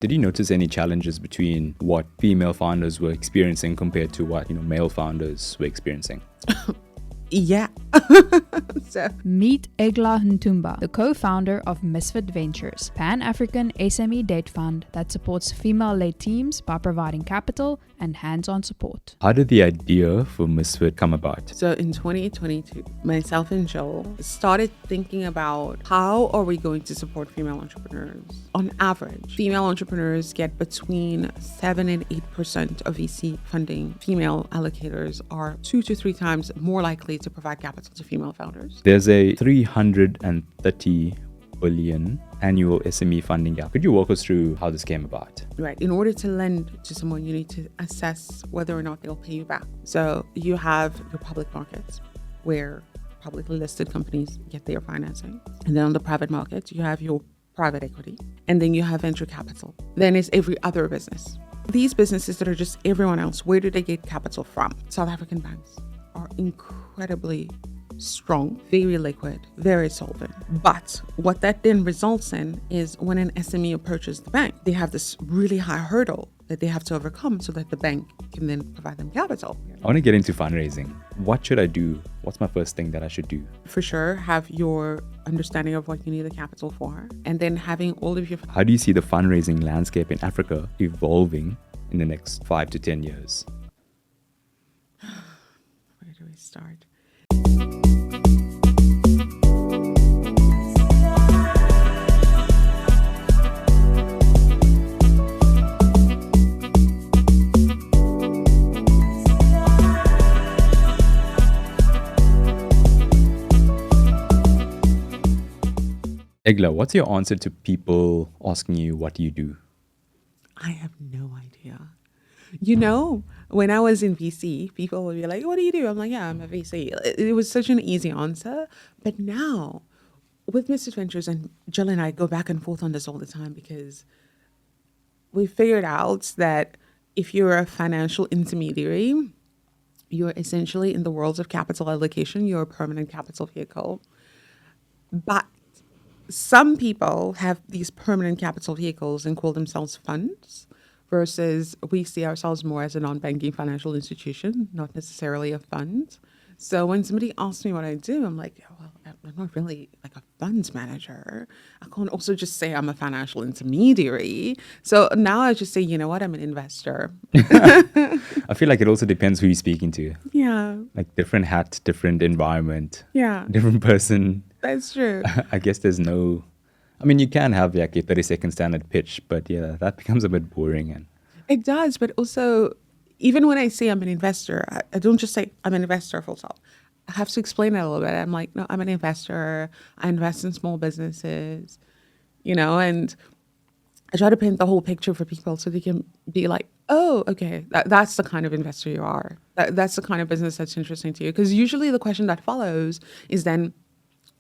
Did you notice any challenges between what female founders were experiencing compared to what, male founders were experiencing? Yeah. Meet Egla Ntumba, the co-founder of MisFiT Ventures, Pan-African SME debt fund that supports female-led teams by providing capital and hands-on support. How did the idea for MisFiT come about? So in 2022, myself and Joel started thinking about how are we going to support female entrepreneurs. On average, female entrepreneurs get between 7 and 8% of VC funding. Female allocators are 2 to 3 times more likely to provide capital to female founders. There's a 330 billion annual SME funding gap. Could you walk us through how this came about? Right. In order to lend to someone, you need to assess whether or not they'll pay you back. So you have your public markets where publicly listed companies get their financing. And then on the private markets, you have your private equity. And then you have venture capital. Then it's every other business. These businesses that are just everyone else, where do they get capital from? South African banks are incredibly strong, very liquid, very solvent. But what that then results in is when an SME approaches the bank, they have this really high hurdle that they have to overcome so that the bank can then provide them capital. I want to get into fundraising. What should I do? What's my first thing that I should do? For sure, have your understanding of what you need the capital for, and then having all of your... How do you see the fundraising landscape in Africa evolving in the next 5 to 10 years? Where do we start? Egla, what's your answer to people asking you, what do you do? I have no idea. When I was in VC, people would be like, what do you do? I'm like, yeah, I'm a VC. It was such an easy answer. But now, with MsFiT Ventures, and Jill and I go back and forth on this all the time because we figured out that if you're a financial intermediary, you're essentially in the world of capital allocation, you're a permanent capital vehicle. But some people have these permanent capital vehicles and call themselves funds, versus we see ourselves more as a non-banking financial institution, not necessarily a fund. So when somebody asks me what I do, I'm like, well, I'm not really like a funds manager. I can't also just say I'm a financial intermediary. So now I just say, you know what, I'm an investor. I feel like it also depends who you're speaking to. Yeah. Like different hat, different environment, Yeah. different person. That's true. I guess there's no... I mean, you can have like a 30-second standard pitch, but yeah, that becomes a bit boring. And it does, but also, even when I say I'm an investor, I don't just say I'm an investor full stop. I have to explain it a little bit. I'm like, no, I'm an investor. I invest in small businesses, and I try to paint the whole picture for people so they can be like, oh, okay, that's the kind of investor you are. That's the kind of business that's interesting to you. Because usually the question that follows is then,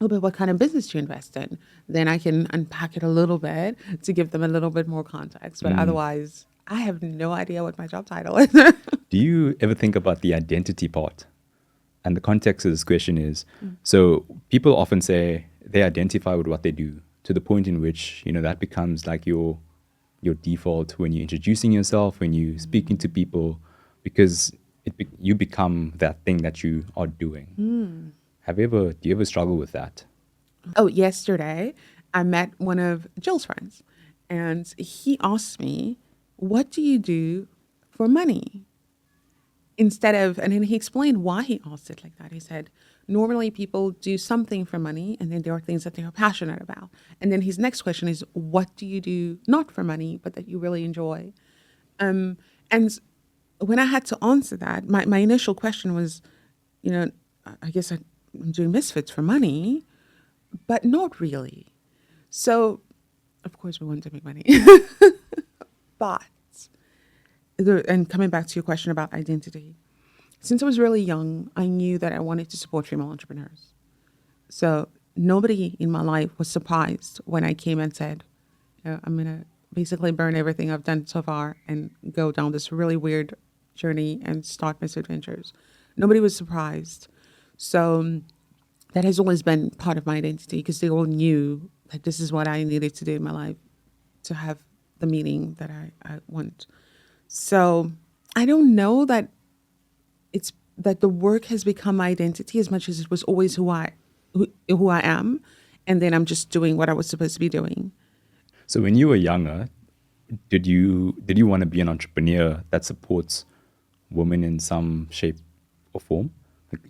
oh, but what kind of business do you invest in? Then I can unpack it a little bit to give them a little bit more context. But otherwise, I have no idea what my job title is. do you ever think about the identity part? And the context of this question is, so people often say they identify with what they do to the point in which, that becomes like your default when you're introducing yourself, when you're speaking to people, because you become that thing that you are doing. Do you ever struggle with that? Oh, yesterday I met one of Jill's friends and he asked me, what do you do for money? And then he explained why he asked it like that. He said, normally people do something for money and then there are things that they are passionate about. And then his next question is, what do you do not for money, but that you really enjoy? And when I had to answer that, my initial question was, I guess I'm doing MsFiTs for money, but not really. So, of course, we want to make money. But, and coming back to your question about identity, since I was really young, I knew that I wanted to support female entrepreneurs. So nobody in my life was surprised when I came and said, I'm going to basically burn everything I've done so far and go down this really weird journey and start MisFiT Ventures. Nobody was surprised. So that has always been part of my identity because they all knew that this is what I needed to do in my life to have the meaning that I want. So I don't know that it's that the work has become my identity as much as it was always who I am, and then I'm just doing what I was supposed to be doing. So when you were younger, did you want to be an entrepreneur that supports women in some shape or form? Like,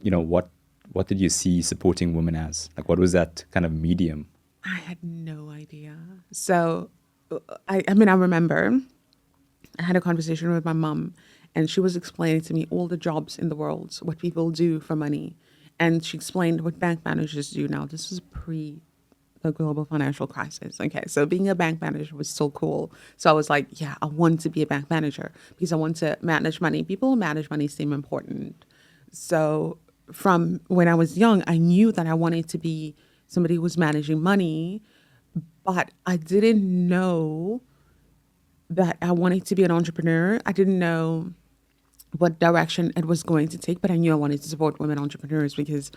what did you see supporting women as? Like, what was that kind of medium? I had no idea. So I mean, I remember I had a conversation with my mom, and she was explaining to me all the jobs in the world, what people do for money. And she explained what bank managers do now. This was pre the global financial crisis. Okay, so being a bank manager was so cool. So I was like, yeah, I want to be a bank manager because I want to manage money. People who manage money seem important. So from when I was young, I knew that I wanted to be somebody who was managing money, but I didn't know that I wanted to be an entrepreneur. I didn't know what direction it was going to take, but I knew I wanted to support women entrepreneurs because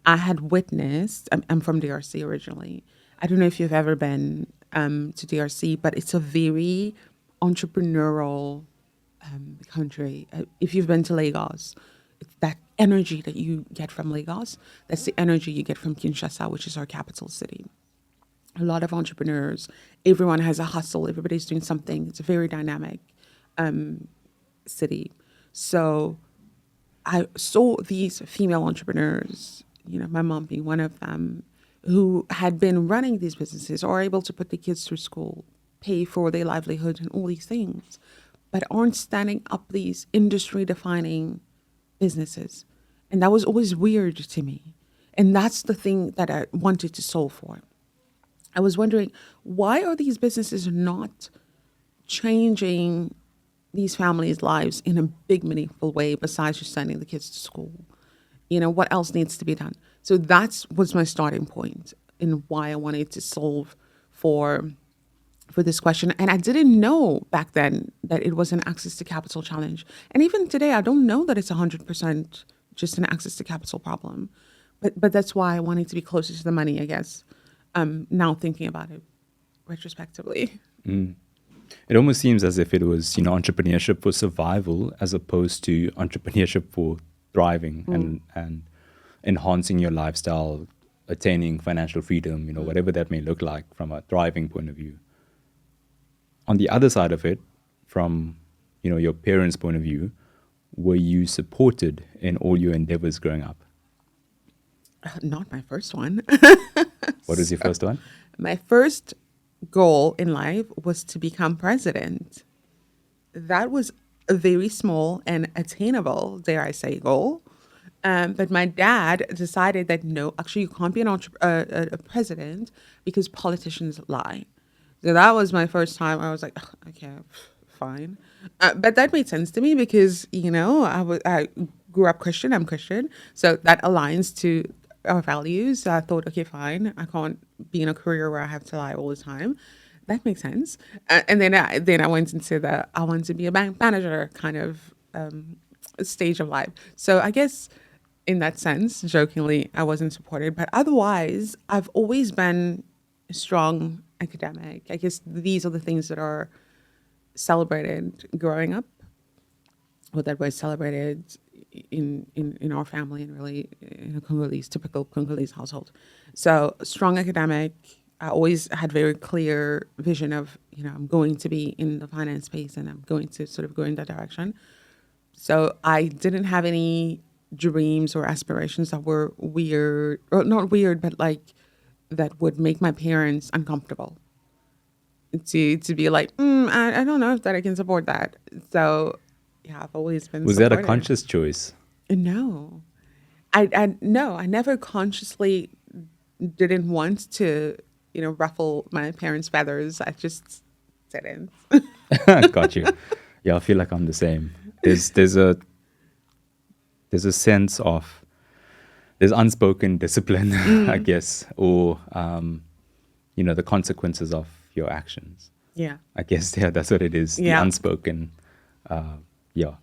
I had witnessed, I'm from DRC originally. I don't know if you've ever been to DRC, but it's a very entrepreneurial country. If you've been to Lagos, it's that energy that you get from Lagos, that's the energy you get from Kinshasa, which is our capital city. A lot of entrepreneurs, everyone has a hustle, everybody's doing something. It's a very dynamic city. So I saw these female entrepreneurs, my mom being one of them, who had been running these businesses or able to put the kids through school, pay for their livelihood and all these things, but aren't standing up these industry defining businesses. And that was always weird to me. And that's the thing that I wanted to solve for. I was wondering, why are these businesses not changing these families' lives in a big, meaningful way besides just sending the kids to school? What else needs to be done? So that was my starting point in why I wanted to solve for this question. And I didn't know back then that it was an access to capital challenge. And even today, I don't know that it's 100% just an access to capital problem. But that's why I wanted to be closer to the money, I guess. Now thinking about it retrospectively. It almost seems as if it was, entrepreneurship for survival as opposed to entrepreneurship for thriving and enhancing your lifestyle, attaining financial freedom, whatever that may look like from a thriving point of view. On the other side of it, from, your parents' point of view, were you supported in all your endeavors growing up? Not my first one. What was your first one? My first goal in life was to become president. That was a very small and attainable, dare I say, goal. But my dad decided that no, actually, you can't be a president because politicians lie. So that was my first time. I was like, okay, fine. But that made sense to me because, I grew up Christian. I'm Christian. So that aligns to our values. So I thought, okay, fine. I can't be in a career where I have to lie all the time. That makes sense. And then I went into I want to be a bank manager kind of stage of life. So I guess in that sense, jokingly, I wasn't supported. But otherwise, I've always been a strong academic. I guess these are the things that are celebrated growing up, or that were celebrated in our family and really in a typical Congolese household. So strong academic. I always had very clear vision of, I'm going to be in the finance space and I'm going to sort of go in that direction. So I didn't have any dreams or aspirations that were weird, or not weird, but like that would make my parents uncomfortable. To be like, I don't know if that I can support that. So yeah, I've always been Was supportive. that a conscious choice? No. I never consciously didn't want to, ruffle my parents' feathers. I just didn't. Got you. Yeah, I feel like I'm the same. There's a sense of there's unspoken discipline, I guess, or the consequences of your actions. Yeah. I guess that's what it is. Yeah. The unspoken,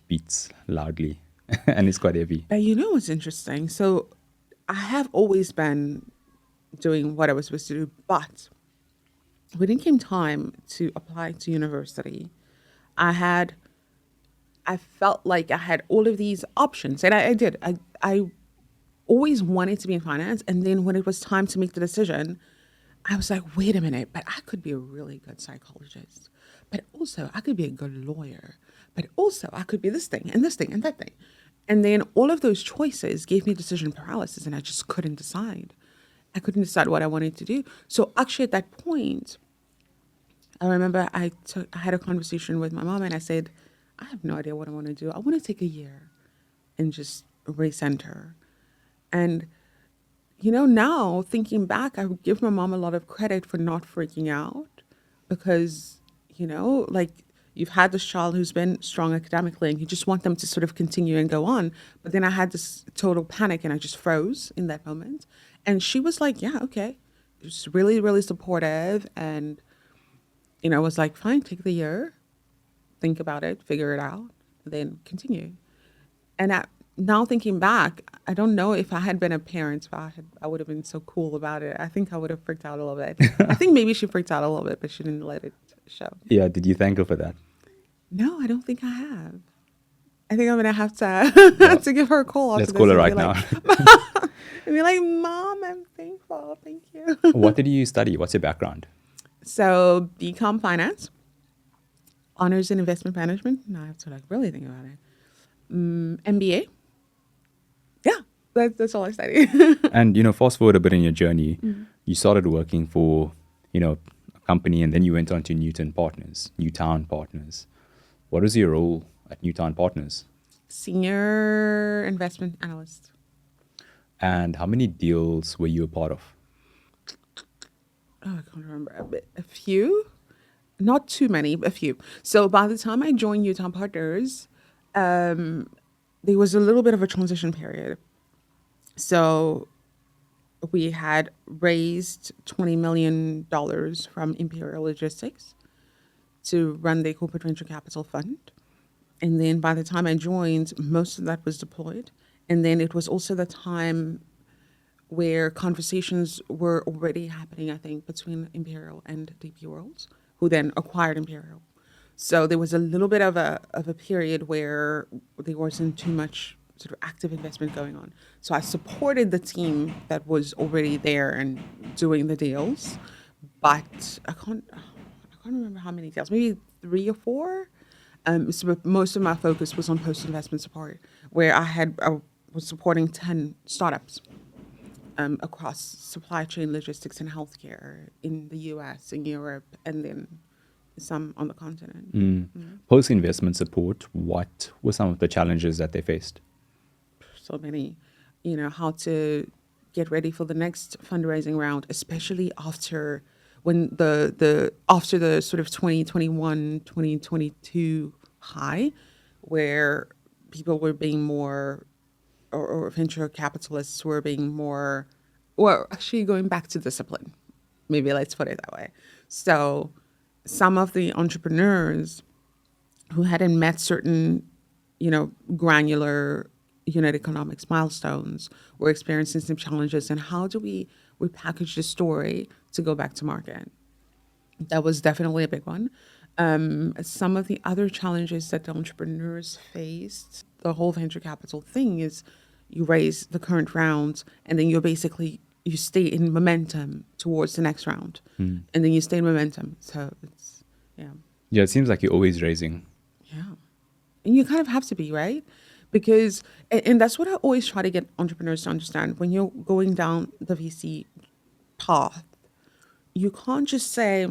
beats loudly, and it's quite heavy. But what's interesting? So I have always been doing what I was supposed to do, but when it came time to apply to university, I felt like I had all of these options, and I did. I always wanted to be in finance, and then when it was time to make the decision, I was like, wait a minute, but I could be a really good psychologist, but also I could be a good lawyer, but also I could be this thing and this thing and that thing, and then all of those choices gave me decision paralysis, and I just couldn't decide. I couldn't decide what I wanted to do. So actually, at that point, I remember I had a conversation with my mom, and I said, I have no idea what I want to do. I want to take a year and just recenter. And, now thinking back, I would give my mom a lot of credit for not freaking out because, like you've had this child who's been strong academically and you just want them to sort of continue and go on. But then I had this total panic and I just froze in that moment. And she was like, yeah, okay. Just really, really supportive. And, was like, fine, take the year, think about it, figure it out, then continue. And now thinking back, I don't know if I had been a parent, I would have been so cool about it. I think I would have freaked out a little bit. I think maybe she freaked out a little bit, but she didn't let it show. Yeah, did you thank her for that? No, I don't think I have. I think I'm gonna have to to give her a call after Let's this call her and right be now. like, and be like, Mom, I'm thankful, thank you. What did you study? What's your background? So BCom Finance, honors in investment management. Now I have to really think about it. MBA. Yeah, that's all I studied. And, fast forward a bit in your journey, you started working for, a company, and then you went on to Newtown Partners. What was your role at Newtown Partners? Senior investment analyst. And how many deals were you a part of? Oh, I can't remember. A few, not too many, a few. So by the time I joined Newtown Partners, there was a little bit of a transition period. So we had raised $20 million from Imperial Logistics to run the corporate venture capital fund. And then by the time I joined, most of that was deployed. And then it was also the time where conversations were already happening, I think, between Imperial and DP World, who then acquired Imperial. So there was a little bit of a period where there wasn't too much sort of active investment going on. So I supported the team that was already there and doing the deals, but I can't remember how many deals, maybe 3 or 4. So most of my focus was on post-investment support, where I was supporting 10 startups across supply chain, logistics, and healthcare in the US, in Europe, and then some on the continent. Post-investment support, what were some of the challenges that they faced? So many, how to get ready for the next fundraising round, especially after after the sort of 2021, 2022 high, where people were being more, or venture capitalists were being more, well, actually going back to discipline. Maybe let's put it that way. So some of the entrepreneurs who hadn't met certain, granular unit economics milestones were experiencing some challenges. And how do we repackage the story to go back to market? That was definitely a big one. Some of the other challenges that the entrepreneurs faced, the whole venture capital thing is you raise the current round and then you stay in momentum towards the next round. And then you stay in momentum. So it's, yeah. Yeah, it seems like you're always raising. Yeah. And you kind of have to be, right? Because, and that's what I always try to get entrepreneurs to understand. When you're going down the VC path, you can't just say,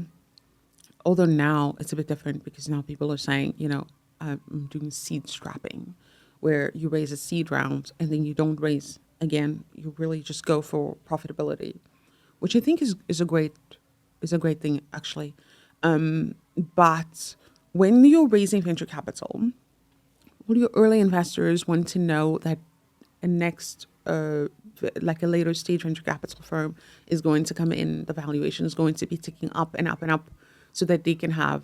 although now it's a bit different because now people are saying, I'm doing seed strapping, where you raise a seed round and then you don't raise again. You really just go for profitability, which I think is a great thing, actually. But when you're raising venture capital, all your early investors want to know that a next, like a later stage venture capital firm is going to come in, the valuation is going to be ticking up and up and up so that they can have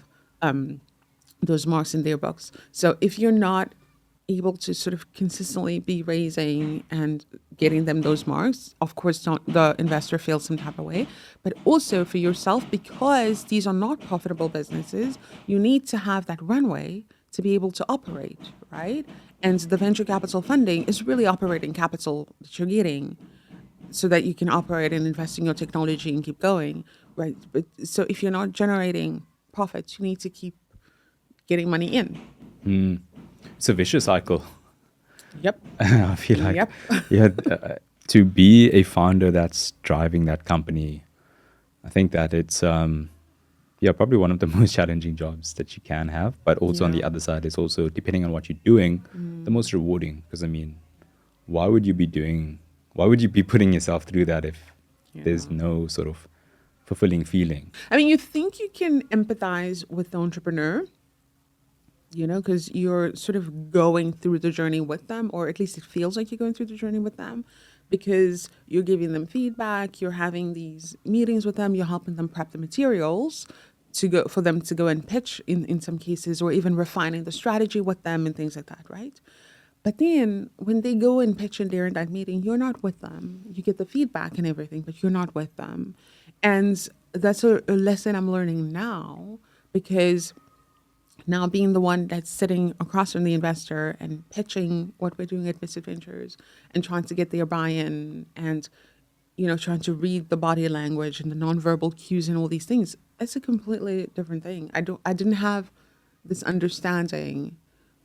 those marks in their books. So if you're not able to sort of consistently be raising and getting them those marks. Of course, don't the investor feels some type of way, but also for yourself, because these are not profitable businesses, you need to have that runway to be able to operate, right? And the venture capital funding is really operating capital that you're getting so that you can operate and invest in your technology and keep going, right? But so if you're not generating profits, you need to keep getting money in. It's a vicious cycle. Yep. I feel like Yep. yeah, to be a founder that's driving that company, I think that it's probably one of the most challenging jobs that you can have. But also on the Yeah. other side, it's also, depending on what you're doing, the most rewarding. Because I mean, why would you be putting yourself through that if there's Yeah. no sort of fulfilling feeling? I mean, you think you can empathize with the entrepreneur, because you're sort of going through the journey with them, or at least it feels like you're going through the journey with them because you're giving them feedback, you're having these meetings with them, you're helping them prep the materials for them to go and pitch in some cases, or even refining the strategy with them and things like that, right? But then when they go and pitch in there in that meeting, you're not with them. You get the feedback and everything, but you're not with them. And that's a lesson I'm learning now, because now being the one that's sitting across from the investor and pitching what we're doing at MisFiT Ventures and trying to get their buy-in and, trying to read the body language and the nonverbal cues and all these things, it's a completely different thing. I didn't have this understanding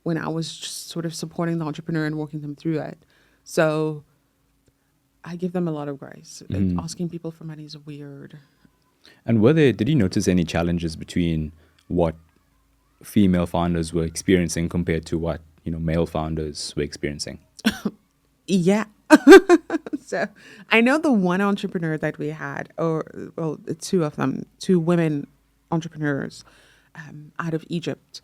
when I was just sort of supporting the entrepreneur and walking them through it. So I give them a lot of grace. Asking people for money is weird. And did you notice any challenges between what female founders were experiencing compared to what male founders were experiencing? Yeah. So I know the one entrepreneur that we had, two of them, two women entrepreneurs out of Egypt.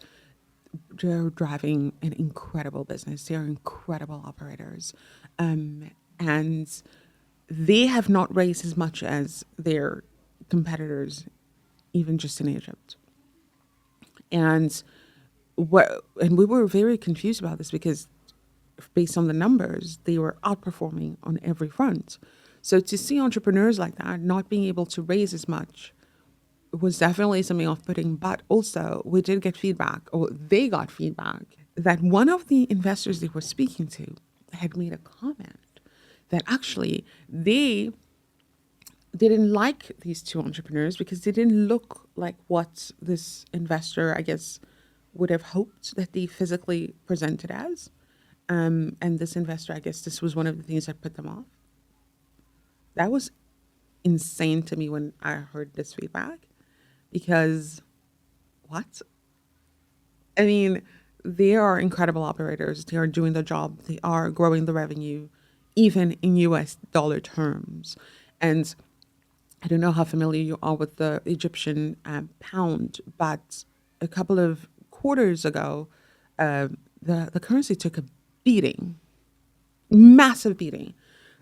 They're driving an incredible business. They're incredible operators. And they have not raised as much as their competitors, even just in Egypt. And we were very confused about this because based on the numbers, they were outperforming on every front. So to see entrepreneurs like that not being able to raise as much was definitely something off-putting. But also we did get feedback, or they got feedback, that one of the investors they were speaking to had made a comment that actually they didn't like these two entrepreneurs because they didn't look like what this investor, I guess, would have hoped that they physically presented as. And this investor, I guess this was one of the things that put them off. That was insane to me when I heard this feedback, because what? I mean, they are incredible operators. They are doing the job. They are growing the revenue, even in US dollar terms. And I don't know how familiar you are with the Egyptian pound, but a couple of quarters ago, the currency took a beating, massive beating.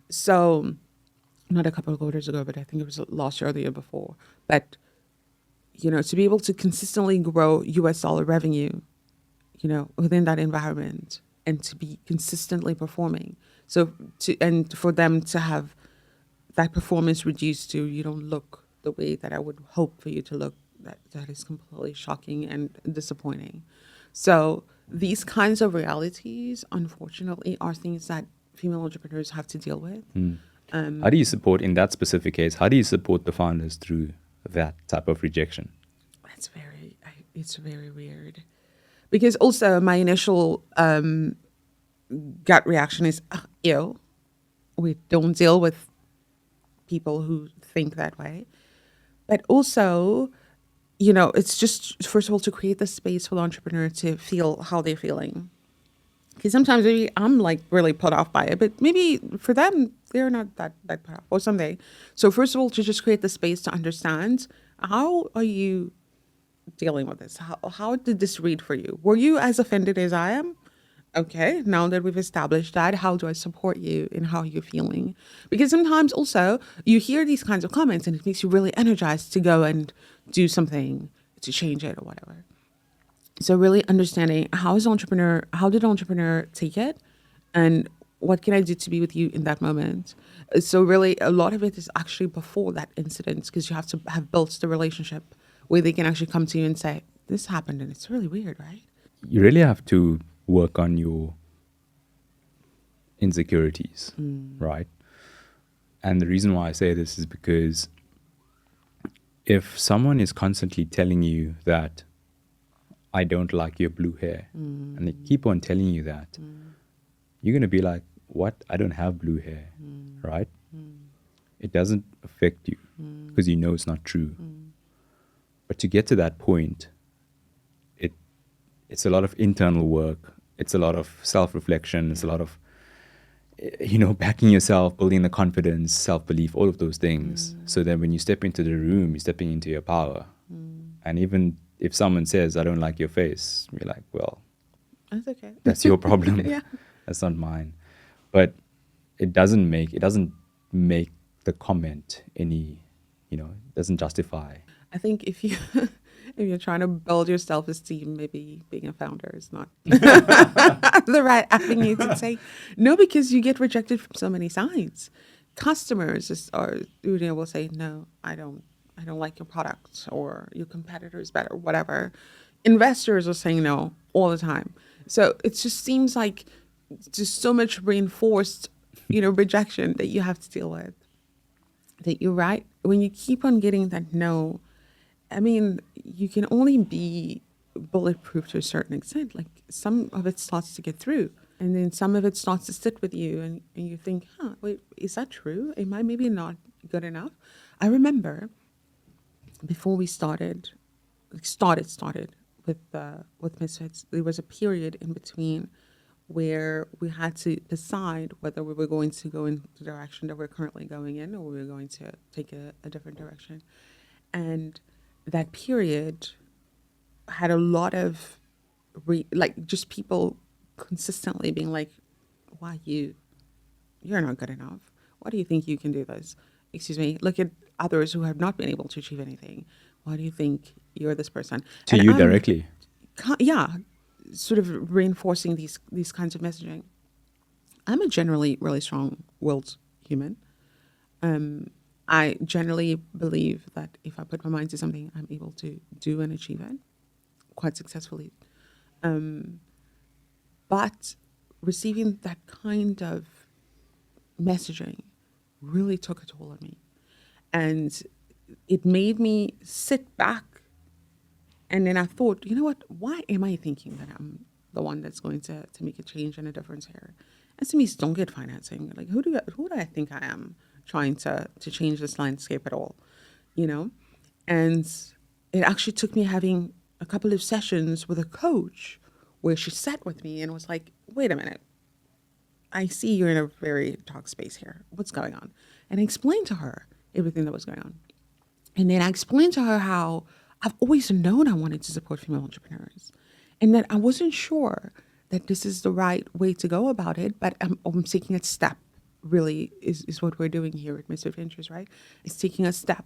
So not a couple of quarters ago, but I think it was last year or the year before. But, to be able to consistently grow US dollar revenue, within that environment, and to be consistently performing. And for them to have that performance reduced to, you don't look the way that I would hope for you to look, that is completely shocking and disappointing. So these kinds of realities, unfortunately, are things that female entrepreneurs have to deal with. How do you support, in that specific case, how do you support the founders through that type of rejection? It's very weird. Because also my initial gut reaction is, ew, we don't deal with people who think that way. But also, it's just, first of all, to create the space for the entrepreneur to feel how they're feeling. Because sometimes maybe I'm like really put off by it, but maybe for them, they're not that put off, or someday. So first of all, to just create the space to understand, how are you dealing with this? How did this read for you? Were you as offended as I am? Okay, now that we've established that, how do I support you in how you're feeling? Because sometimes also you hear these kinds of comments and it makes you really energized to go and do something to change it or whatever. So really understanding how did the entrepreneur take it, and what can I do to be with you in that moment? So really, a lot of it is actually before that incident, because you have to have built the relationship where they can actually come to you and say, "This happened, and it's really weird, right?" You really have to work on your insecurities, right? And the reason why I say this is because if someone is constantly telling you that I don't like your blue hair, and they keep on telling you that, you're going to be like, what? I don't have blue hair, right? It doesn't affect you because you know it's not true. But to get to that point, it's a lot of internal work. It's a lot of self-reflection. It's a lot of, backing yourself, building the confidence, self-belief, all of those things. So that when you step into the room, you're stepping into your power. And even if someone says, I don't like your face, you're like, well, That's okay. that's your problem. Yeah. That's not mine. But it doesn't make the comment any, it doesn't justify. I think if you're trying to build your self-esteem, maybe being a founder is not the right avenue to take. No, because you get rejected from so many sides. Customers will say, no, I don't like your product, or your competitor is better, whatever. Investors are saying no all the time. So it just seems like just so much reinforced, rejection that you have to deal with. That you're right. When you keep on getting that no, I mean, you can only be bulletproof to a certain extent. Like, some of it starts to get through, and then some of it starts to sit with you, and you think, wait, is that true? Am I maybe not good enough? I remember before we started with MisFiTs, there was a period in between where we had to decide whether we were going to go in the direction that we're currently going in, or we were going to take a different direction. And that period had a lot of just people consistently being like, why you? You're not good enough. Why do you think you can do this? Excuse me, look at others who have not been able to achieve anything. Why do you think you're this person? To you directly? Yeah, sort of reinforcing these kinds of messaging. I'm a generally really strong-willed human. I generally believe that if I put my mind to something, I'm able to do and achieve it quite successfully. But receiving that kind of messaging really took a toll on me. And it made me sit back. And then I thought, you know what? Why am I thinking that I'm the one that's going to make a change and a difference here? SMEs don't get financing. Like, who do I think I am trying to change this landscape at all? And it actually took me having a couple of sessions with a coach where she sat with me and was like, wait a minute. I see you're in a very dark space here. What's going on? And I explained to her everything that was going on. And then I explained to her how I've always known I wanted to support female entrepreneurs, and that I wasn't sure that this is the right way to go about it, but I'm taking a step, really, is what we're doing here at MisFiT Ventures, right? It's taking a step.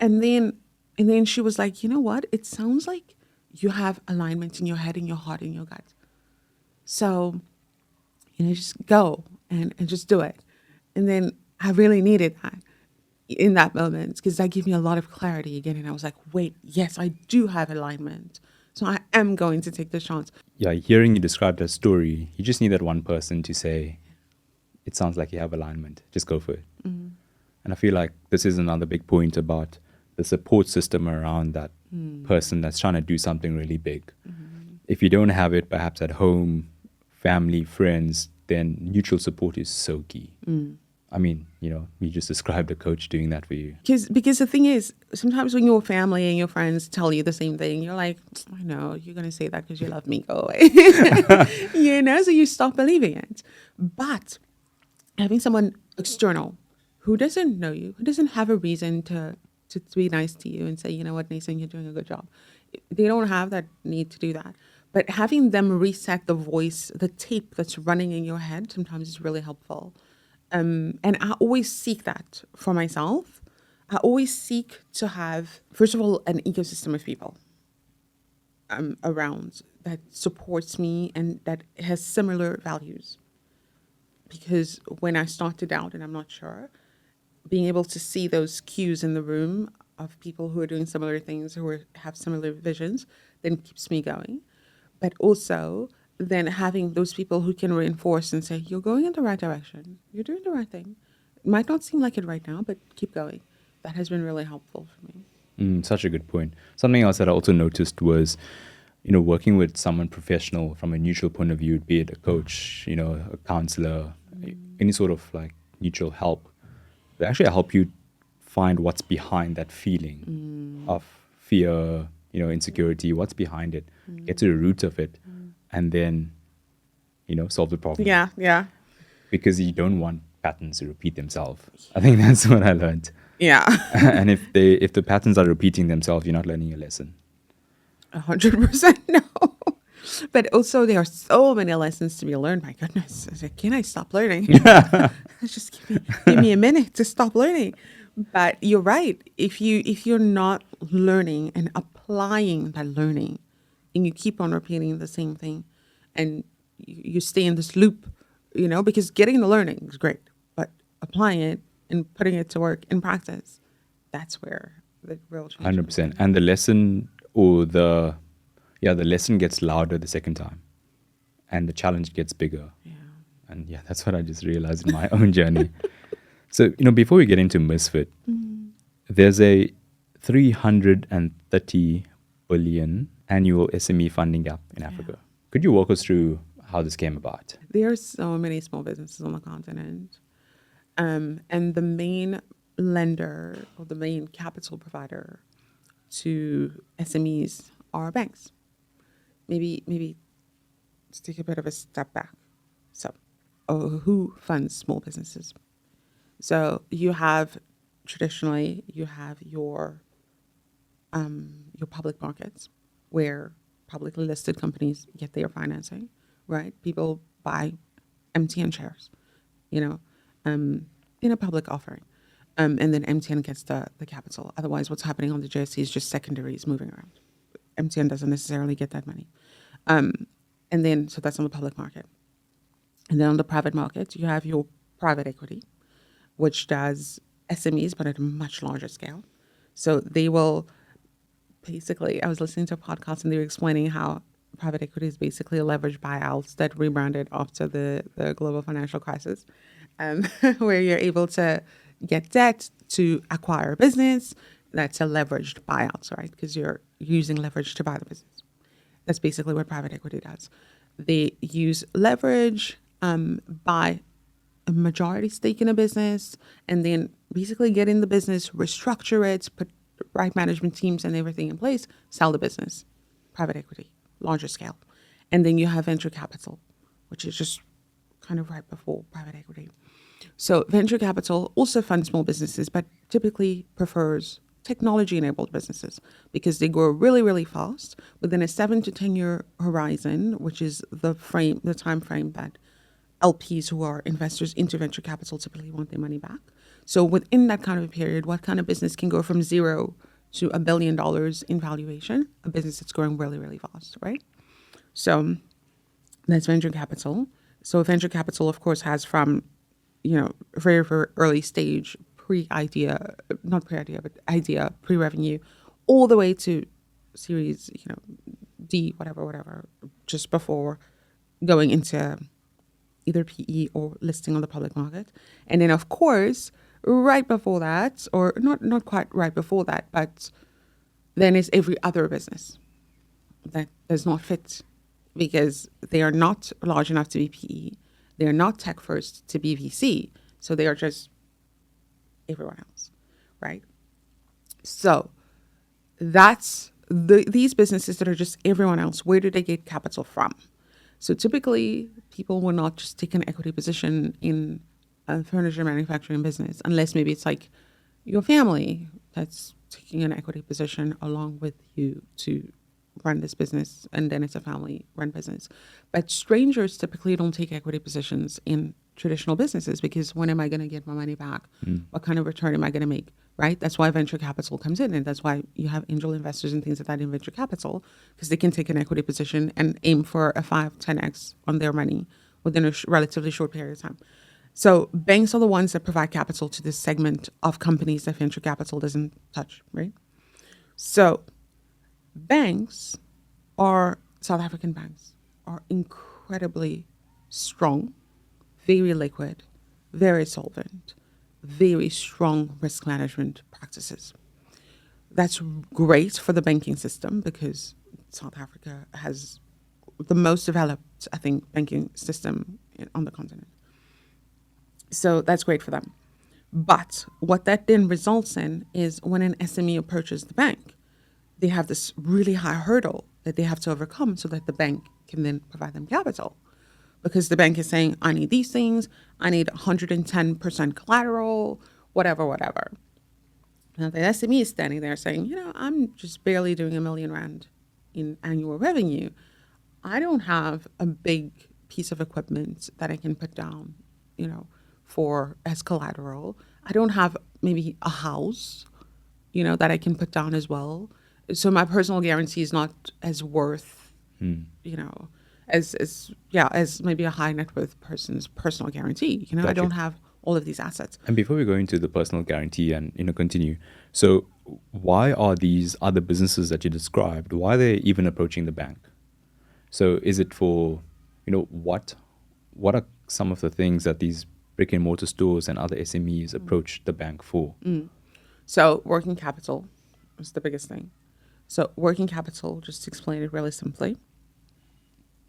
And then she was like, you know what? It sounds like you have alignment in your head, in your heart, in your gut. So, just go and just do it. And then I really needed that in that moment, because that gave me a lot of clarity again. And I was like, wait, yes, I do have alignment. So I am going to take this chance. Yeah, hearing you describe that story, you just need that one person to say, it sounds like you have alignment. Just go for it. Mm-hmm. And I feel like this is another big point about the support system around that person that's trying to do something really big. Mm-hmm. If you don't have it, perhaps at home, family, friends, then mutual support is so key. I mean, you just described a coach doing that for you. Because the thing is, sometimes when your family and your friends tell you the same thing, you're like, I know, you're going to say that because you love me, go away. So you stop believing it. But having someone external who doesn't know you, who doesn't have a reason to be nice to you and say, you know what, Nathan, you're doing a good job. They don't have that need to do that. But having them reset the voice, the tape that's running in your head, sometimes is really helpful. And I always seek that for myself. I always seek to have, first of all, an ecosystem of people. around that supports me and that has similar values. Because when I started out and I'm not sure, being able to see those cues in the room of people who are doing similar things, have similar visions, then keeps me going. But also then having those people who can reinforce and say, you're going in the right direction. You're doing the right thing. It might not seem like it right now, but keep going. That has been really helpful for me. Such a good point. Something else that I also noticed was, working with someone professional from a neutral point of view, be it a coach, a counselor, any sort of like neutral help. They actually help you find what's behind that feeling of fear, insecurity, what's behind it, get to the root of it, and then, solve the problem. Yeah. Because you don't want patterns to repeat themselves. I think that's what I learned. Yeah. And if the patterns are repeating themselves, you're not learning a lesson. 100% no. But also there are so many lessons to be learned. My goodness. I said, can I stop learning? Just give me a minute to stop learning. But you're right. If you're not learning and applying that learning, and you keep on repeating the same thing, and you stay in this loop, because getting the learning is great, but applying it and putting it to work in practice, that's where the real change 100%. And the lesson the lesson gets louder the second time, and the challenge gets bigger. Yeah. And that's what I just realized in my own journey. So, before we get into MisFiT, there's a 330 billion annual SME funding gap in Africa. Could you walk us through how this came about? There are so many small businesses on the continent. And the main lender or the main capital provider to SMEs are banks. Maybe let's take a bit of a step back. So, who funds small businesses? So traditionally you have your public markets where publicly listed companies get their financing, right? People buy MTN shares, in a public offering. And then MTN gets the capital. Otherwise, what's happening on the JSE is just secondaries moving around. MTN doesn't necessarily get that money. And then, so that's on the public market. And then on the private market, you have your private equity, which does SMEs, but at a much larger scale. So they will basically, I was listening to a podcast and they were explaining how private equity is basically a leveraged buyouts that rebranded after the global financial crisis, where you're able to get debt to acquire a business. That's a leveraged buyout, right? Because you're using leverage to buy the business. That's basically what private equity does. They use leverage, buy a majority stake in a business, and then basically get in the business, restructure it, put the right management teams and everything in place, sell the business. Private equity, larger scale. And then you have venture capital, which is just kind of right before private equity. So venture capital also funds small businesses, but typically prefers technology-enabled businesses because they grow really, really fast within a 7 to 10 year horizon, which is the time frame that LPs who are investors into venture capital typically want their money back. So within that kind of a period, what kind of business can go from zero to $1 billion in valuation? A business that's growing really, really fast, right? So that's venture capital. So venture capital, of course, has from, very, very early stage, idea, pre-revenue, all the way to series, D, whatever, just before going into either PE or listing on the public market. And then, of course, right before that, or not quite right before that, but then is every other business that does not fit because they are not large enough to be PE. They are not tech first to be VC. So they are just everyone else, right? So that's these businesses that are just everyone else. Where do they get capital from? So typically, people will not just take an equity position in a furniture manufacturing business unless maybe it's like your family that's taking an equity position along with you to run this business, and then it's a family-run business. But strangers typically don't take equity positions in traditional businesses because when am I going to get my money back? What kind of return am I going to make? right? That's why venture capital comes in, and that's why you have angel investors and things like that in venture capital, because they can take an equity position and aim for a 5-10x on their money within a relatively short period of time. So banks are the ones that provide capital to this segment of companies that venture capital doesn't touch, right? So banks South African banks are incredibly strong, very liquid, very solvent, very strong risk management practices. That's great for the banking system because South Africa has the most developed, I think, banking system on the continent. So that's great for them. But what that then results in is when an SME approaches the bank, they have this really high hurdle that they have to overcome so that the bank can then provide them capital. Because the bank is saying, I need these things, I need 110% collateral, whatever. Now the SME is standing there saying, I'm just barely doing R1 million in annual revenue. I don't have a big piece of equipment that I can put down, for as collateral. I don't have maybe a house, that I can put down as well. So my personal guarantee is not as worth, as maybe a high net worth person's personal guarantee. I don't have all of these assets. And before we go into the personal guarantee and continue, so why are these other businesses that you described, why are they even approaching the bank? So is it for, what are some of the things that these brick and mortar stores and other SMEs approach the bank for? So working capital is the biggest thing. So working capital, just to explain it really simply,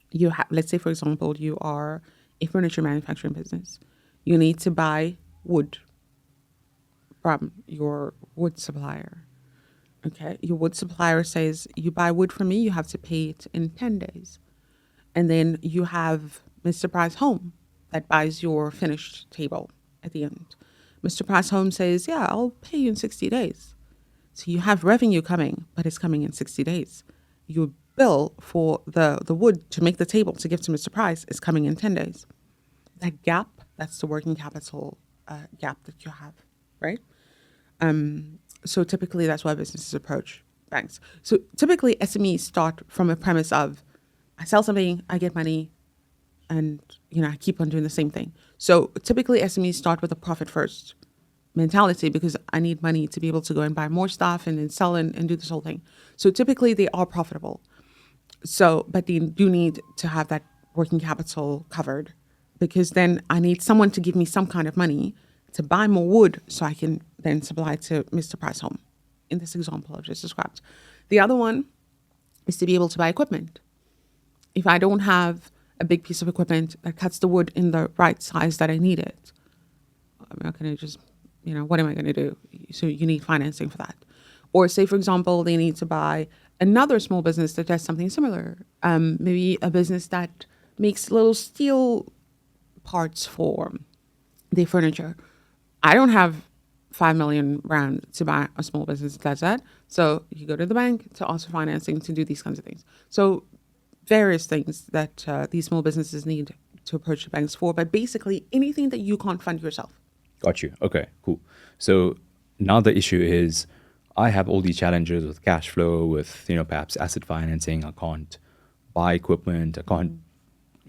you have, let's say, for example, you are a furniture manufacturing business. You need to buy wood from your wood supplier. Okay, your wood supplier says, you buy wood from me, you have to pay it in 10 days. And then you have Mr. Price Home that buys your finished table at the end. Mr. Price Home says, yeah, I'll pay you in 60 days. So you have revenue coming, but it's coming in 60 days. Your bill for the wood to make the table to give to Mr. Price is coming in 10 days. That gap, that's the working capital gap that you have, right? So typically that's why businesses approach banks. So typically SMEs start from a premise of, I sell something, I get money, and I keep on doing the same thing. So typically SMEs start with a profit first mentality because I need money to be able to go and buy more stuff and then sell and do this whole thing. So typically they are profitable. So, but they do need to have that working capital covered because then I need someone to give me some kind of money to buy more wood so I can then supply to Mr. Price Home in this example I've just described. The other one is to be able to buy equipment. If I don't have a big piece of equipment that cuts the wood in the right size that I need it, I'm not going to just, what am I going to do? So you need financing for that. Or say, for example, they need to buy another small business that does something similar. Maybe a business that makes little steel parts for the furniture. I don't have 5 million rand to buy a small business that does that. So you go to the bank to ask for financing to do these kinds of things. So various things that these small businesses need to approach the banks for, but basically anything that you can't fund yourself. Got you. Okay, cool. So now the issue is I have all these challenges with cash flow, with, perhaps asset financing. I can't buy equipment. I can't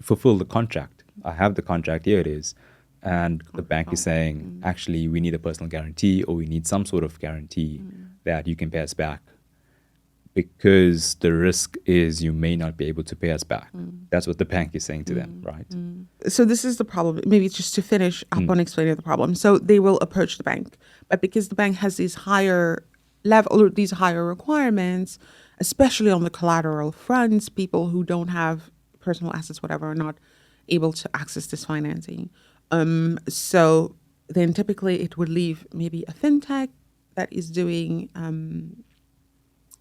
fulfill the contract. I have the contract, here it is. And the bank is saying, actually, we need a personal guarantee or we need some sort of guarantee that you can pay us back because the risk is you may not be able to pay us back. That's what the bank is saying to them, right? So this is the problem. Maybe it's just to finish up on explaining the problem. So they will approach the bank, but because the bank has these higher level or these higher requirements, especially on the collateral fronts, people who don't have personal assets, whatever, are not able to access this financing. So then typically it would leave maybe a fintech that is doing,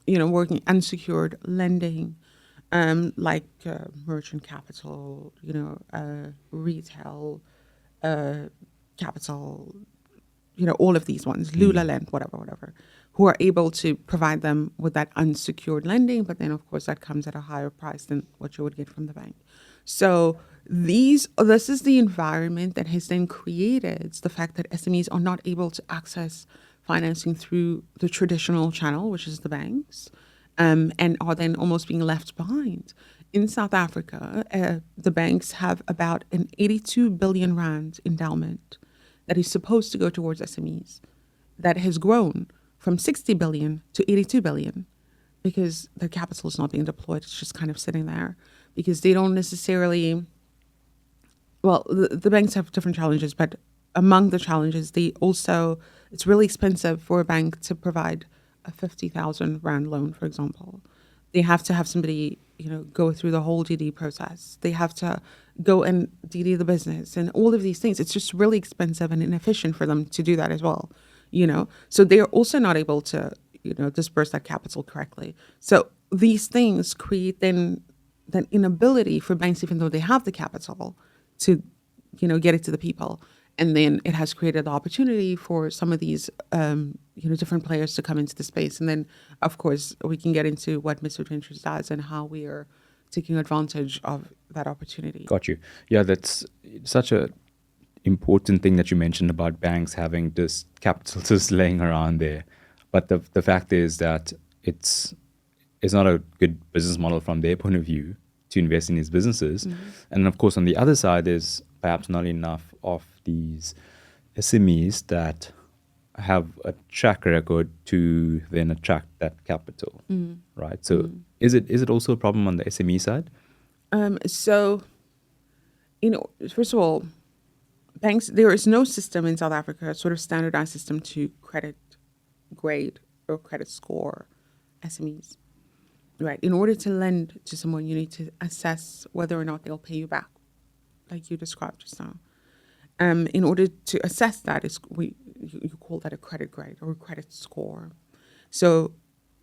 working unsecured lending, like merchant capital, retail capital, all of these ones, Lula Lend, whatever, who are able to provide them with that unsecured lending. But then, of course, that comes at a higher price than what you would get from the bank. So this is the environment that has then created the fact that SMEs are not able to access financing through the traditional channel, which is the banks, and are then almost being left behind. In South Africa, the banks have about an 82 billion rand endowment that is supposed to go towards SMEs, that has grown from 60 billion to 82 billion because their capital is not being deployed. It's just kind of sitting there because they don't necessarily, well, the banks have different challenges, but among the challenges, it's really expensive for a bank to provide a 50,000 rand loan, for example. They have to have somebody, go through the whole DD process. They have to go and DD the business and all of these things. It's just really expensive and inefficient for them to do that as well, So they are also not able to, disperse that capital correctly. So these things create then that inability for banks, even though they have the capital, to, get it to the people. And then it has created the opportunity for some of these, different players to come into the space. And then, of course, we can get into what MisFiT Ventures does and how we are taking advantage of that opportunity. Got you. Yeah, that's such a important thing that you mentioned about banks having this capital just laying around there. But the fact is that it's not a good business model from their point of view to invest in these businesses. Mm-hmm. And of course, on the other side, there's perhaps not enough of these SMEs that have a track record to then attract that capital, right? So is it also a problem on the SME side? So, first of all, banks, there is no system in South Africa, a sort of standardized system to credit grade or credit score SMEs, right? In order to lend to someone, you need to assess whether or not they'll pay you back, like you described just now. In order to assess that, you call that a credit grade or a credit score. So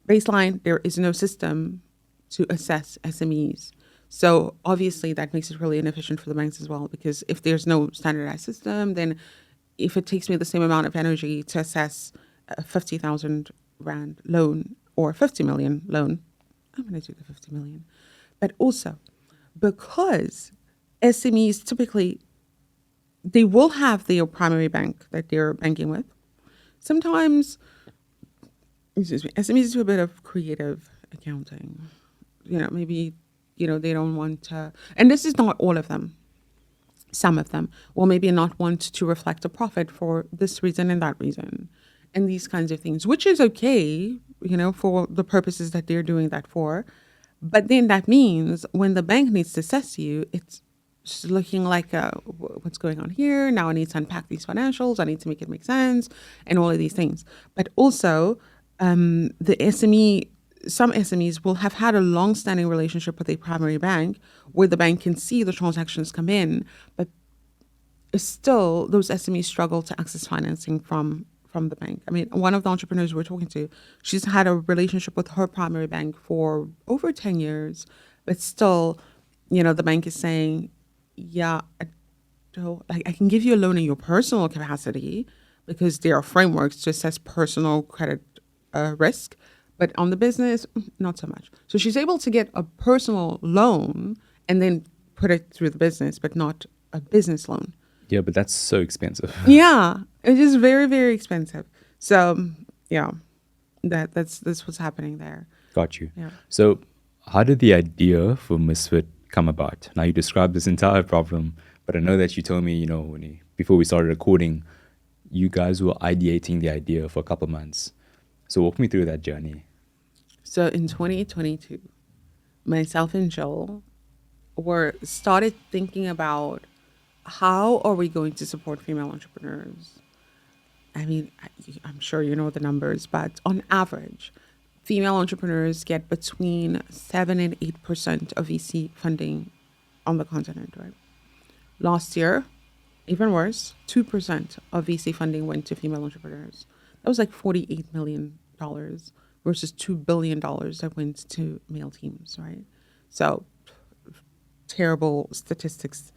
baseline, there is no system to assess SMEs. So obviously that makes it really inefficient for the banks as well, because if there's no standardized system, then if it takes me the same amount of energy to assess a 50,000 rand loan or 50 million loan, I'm going to do the 50 million. But also, because SMEs typically, they will have their primary bank that they're banking with. Sometimes, SMEs do a bit of creative accounting. Maybe, they don't want to, and this is not all of them. Some of them will maybe not want to reflect a profit for this reason and that reason. And these kinds of things, which is okay, for the purposes that they're doing that for. But then that means when the bank needs to assess you, it's just looking like, what's going on here? Now I need to unpack these financials. I need to make it make sense and all of these things. But also, some SMEs will have had a long-standing relationship with a primary bank where the bank can see the transactions come in, but still those SMEs struggle to access financing from the bank. I mean, one of the entrepreneurs we're talking to, she's had a relationship with her primary bank for over 10 years, but still, the bank is saying, yeah, I can give you a loan in your personal capacity because there are frameworks to assess personal credit risk, but on the business, not so much. So she's able to get a personal loan and then put it through the business, but not a business loan. Yeah, but that's so expensive. Yeah, it is very, very expensive. So, yeah, that's what's happening there. Got you. Yeah. So how did the idea for MisFiT come about? Now you described this entire problem, but I know that you told me, before we started recording, you guys were ideating the idea for a couple of months. So walk me through that journey. So in 2022, myself and Joel started thinking about how are we going to support female entrepreneurs? I mean, I'm sure you know the numbers, but on average, female entrepreneurs get between 7 and 8% of VC funding on the continent, right? Last year, even worse, 2% of VC funding went to female entrepreneurs. That was like $48 million versus $2 billion that went to male teams, right? So terrible statistics.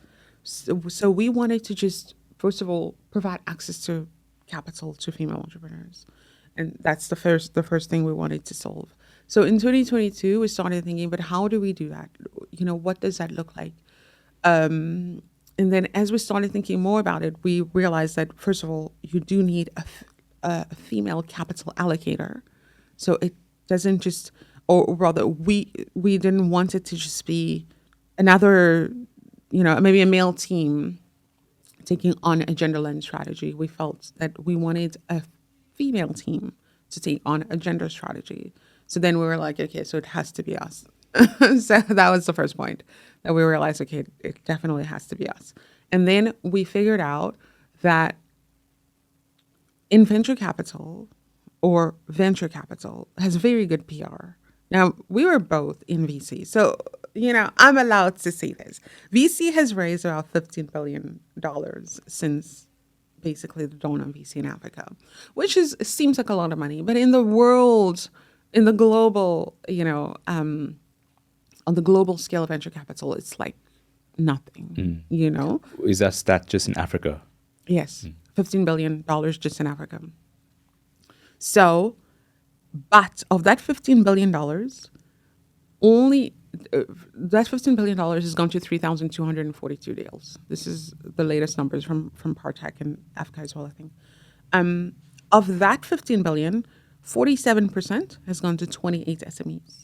So we wanted to just, first of all, provide access to capital to female entrepreneurs. And that's the first thing we wanted to solve. So in 2022, we started thinking, but how do we do that? What does that look like? And then as we started thinking more about it, we realized that, first of all, you do need a female capital allocator. So it doesn't just, or rather, we didn't want it to just be another, maybe a male team taking on a gender lens strategy. We felt that we wanted a female team to take on a gender strategy. So then we were like, okay, so it has to be us. So that was the first point that we realized, okay, it definitely has to be us. And then we figured out that in venture capital or venture capital has very good PR. Now, we were both in VC. So, I'm allowed to say this. VC has raised about $15 billion since basically the dawn of VC in Africa, which seems like a lot of money. But in the world, in the global, on the global scale of venture capital, it's like nothing, Is that stat just in Africa? Yes, $15 billion just in Africa. So, but of that $15 billion, only that $15 billion has gone to 3,242 deals. This is the latest numbers from Partech and Africa as well, I think. Of that $15 billion, 47% has gone to 28 SMEs.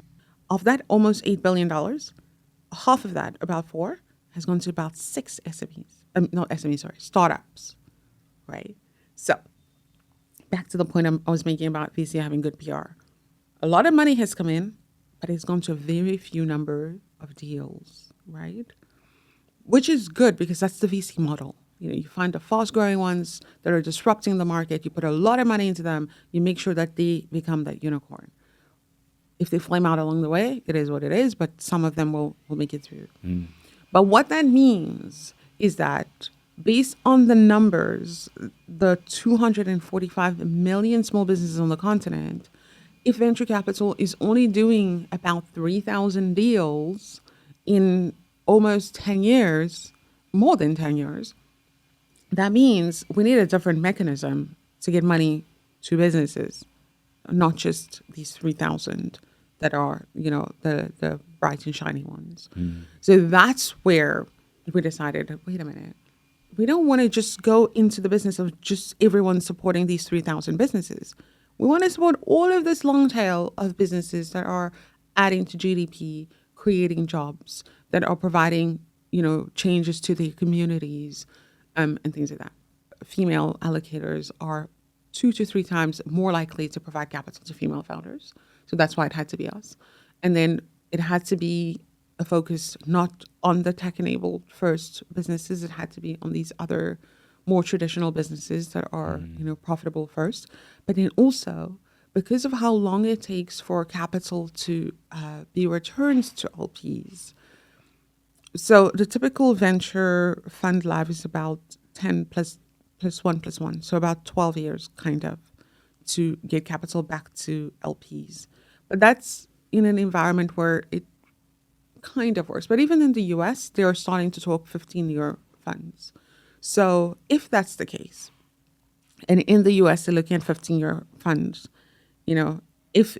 Of that almost $8 billion, half of that, about 4, has gone to about 6 SMEs. Not SMEs, sorry, startups, right? So back to the point I was making about VC having good PR. A lot of money has come in, but it's gone to a very few number of deals, right? Which is good because that's the VC model. You find the fast-growing ones that are disrupting the market. You put a lot of money into them. You make sure that they become that unicorn. If they flame out along the way, it is what it is, but some of them will make it through. But what that means is that based on the numbers, the 245 million small businesses on the continent, if venture capital is only doing about 3,000 deals in almost 10 years, more than 10 years, that means we need a different mechanism to get money to businesses, not just these 3,000 that are, the bright and shiny ones. So that's where we decided, wait a minute, we don't want to just go into the business of just everyone supporting these 3,000 businesses. We want to support all of this long tail of businesses that are adding to GDP, creating jobs, that are providing, changes to the communities, and things like that. Female allocators are 2 to 3 times more likely to provide capital to female founders. So that's why it had to be us. And then it had to be a focus not on the tech-enabled first businesses. It had to be on these other more traditional businesses that are, profitable first. But then also, because of how long it takes for capital to be returned to LPs. So the typical venture fund life is about 10 plus 1+1. So about 12 years, kind of, to get capital back to LPs. But that's in an environment where it kind of works. But even in the US, they are starting to talk 15-year funds. So if that's the case, and in the US, they're looking at 15-year funds, if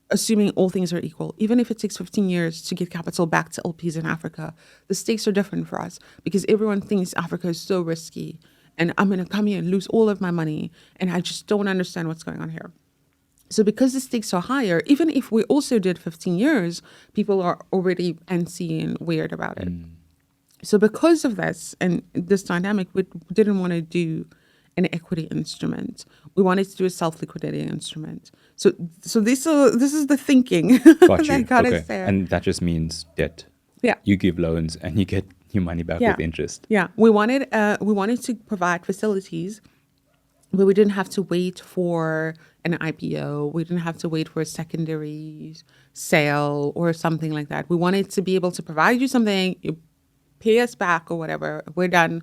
assuming all things are equal, even if it takes 15 years to get capital back to LPs in Africa, the stakes are different for us because everyone thinks Africa is so risky and I'm going to come here and lose all of my money and I just don't understand what's going on here. So because the stakes are higher, even if we also did 15 years, people are already antsy and weird about it. So because of this and this dynamic, we didn't want to do an equity instrument. We wanted to do a self-liquidating instrument. So this is the thinking that got us there. And that just means debt. Yeah. You give loans and you get your money back with interest. Yeah. We wanted to provide facilities where we didn't have to wait for an IPO. We didn't have to wait for a secondary sale or something like that. We wanted to be able to provide you something, you pay us back or whatever. We're done.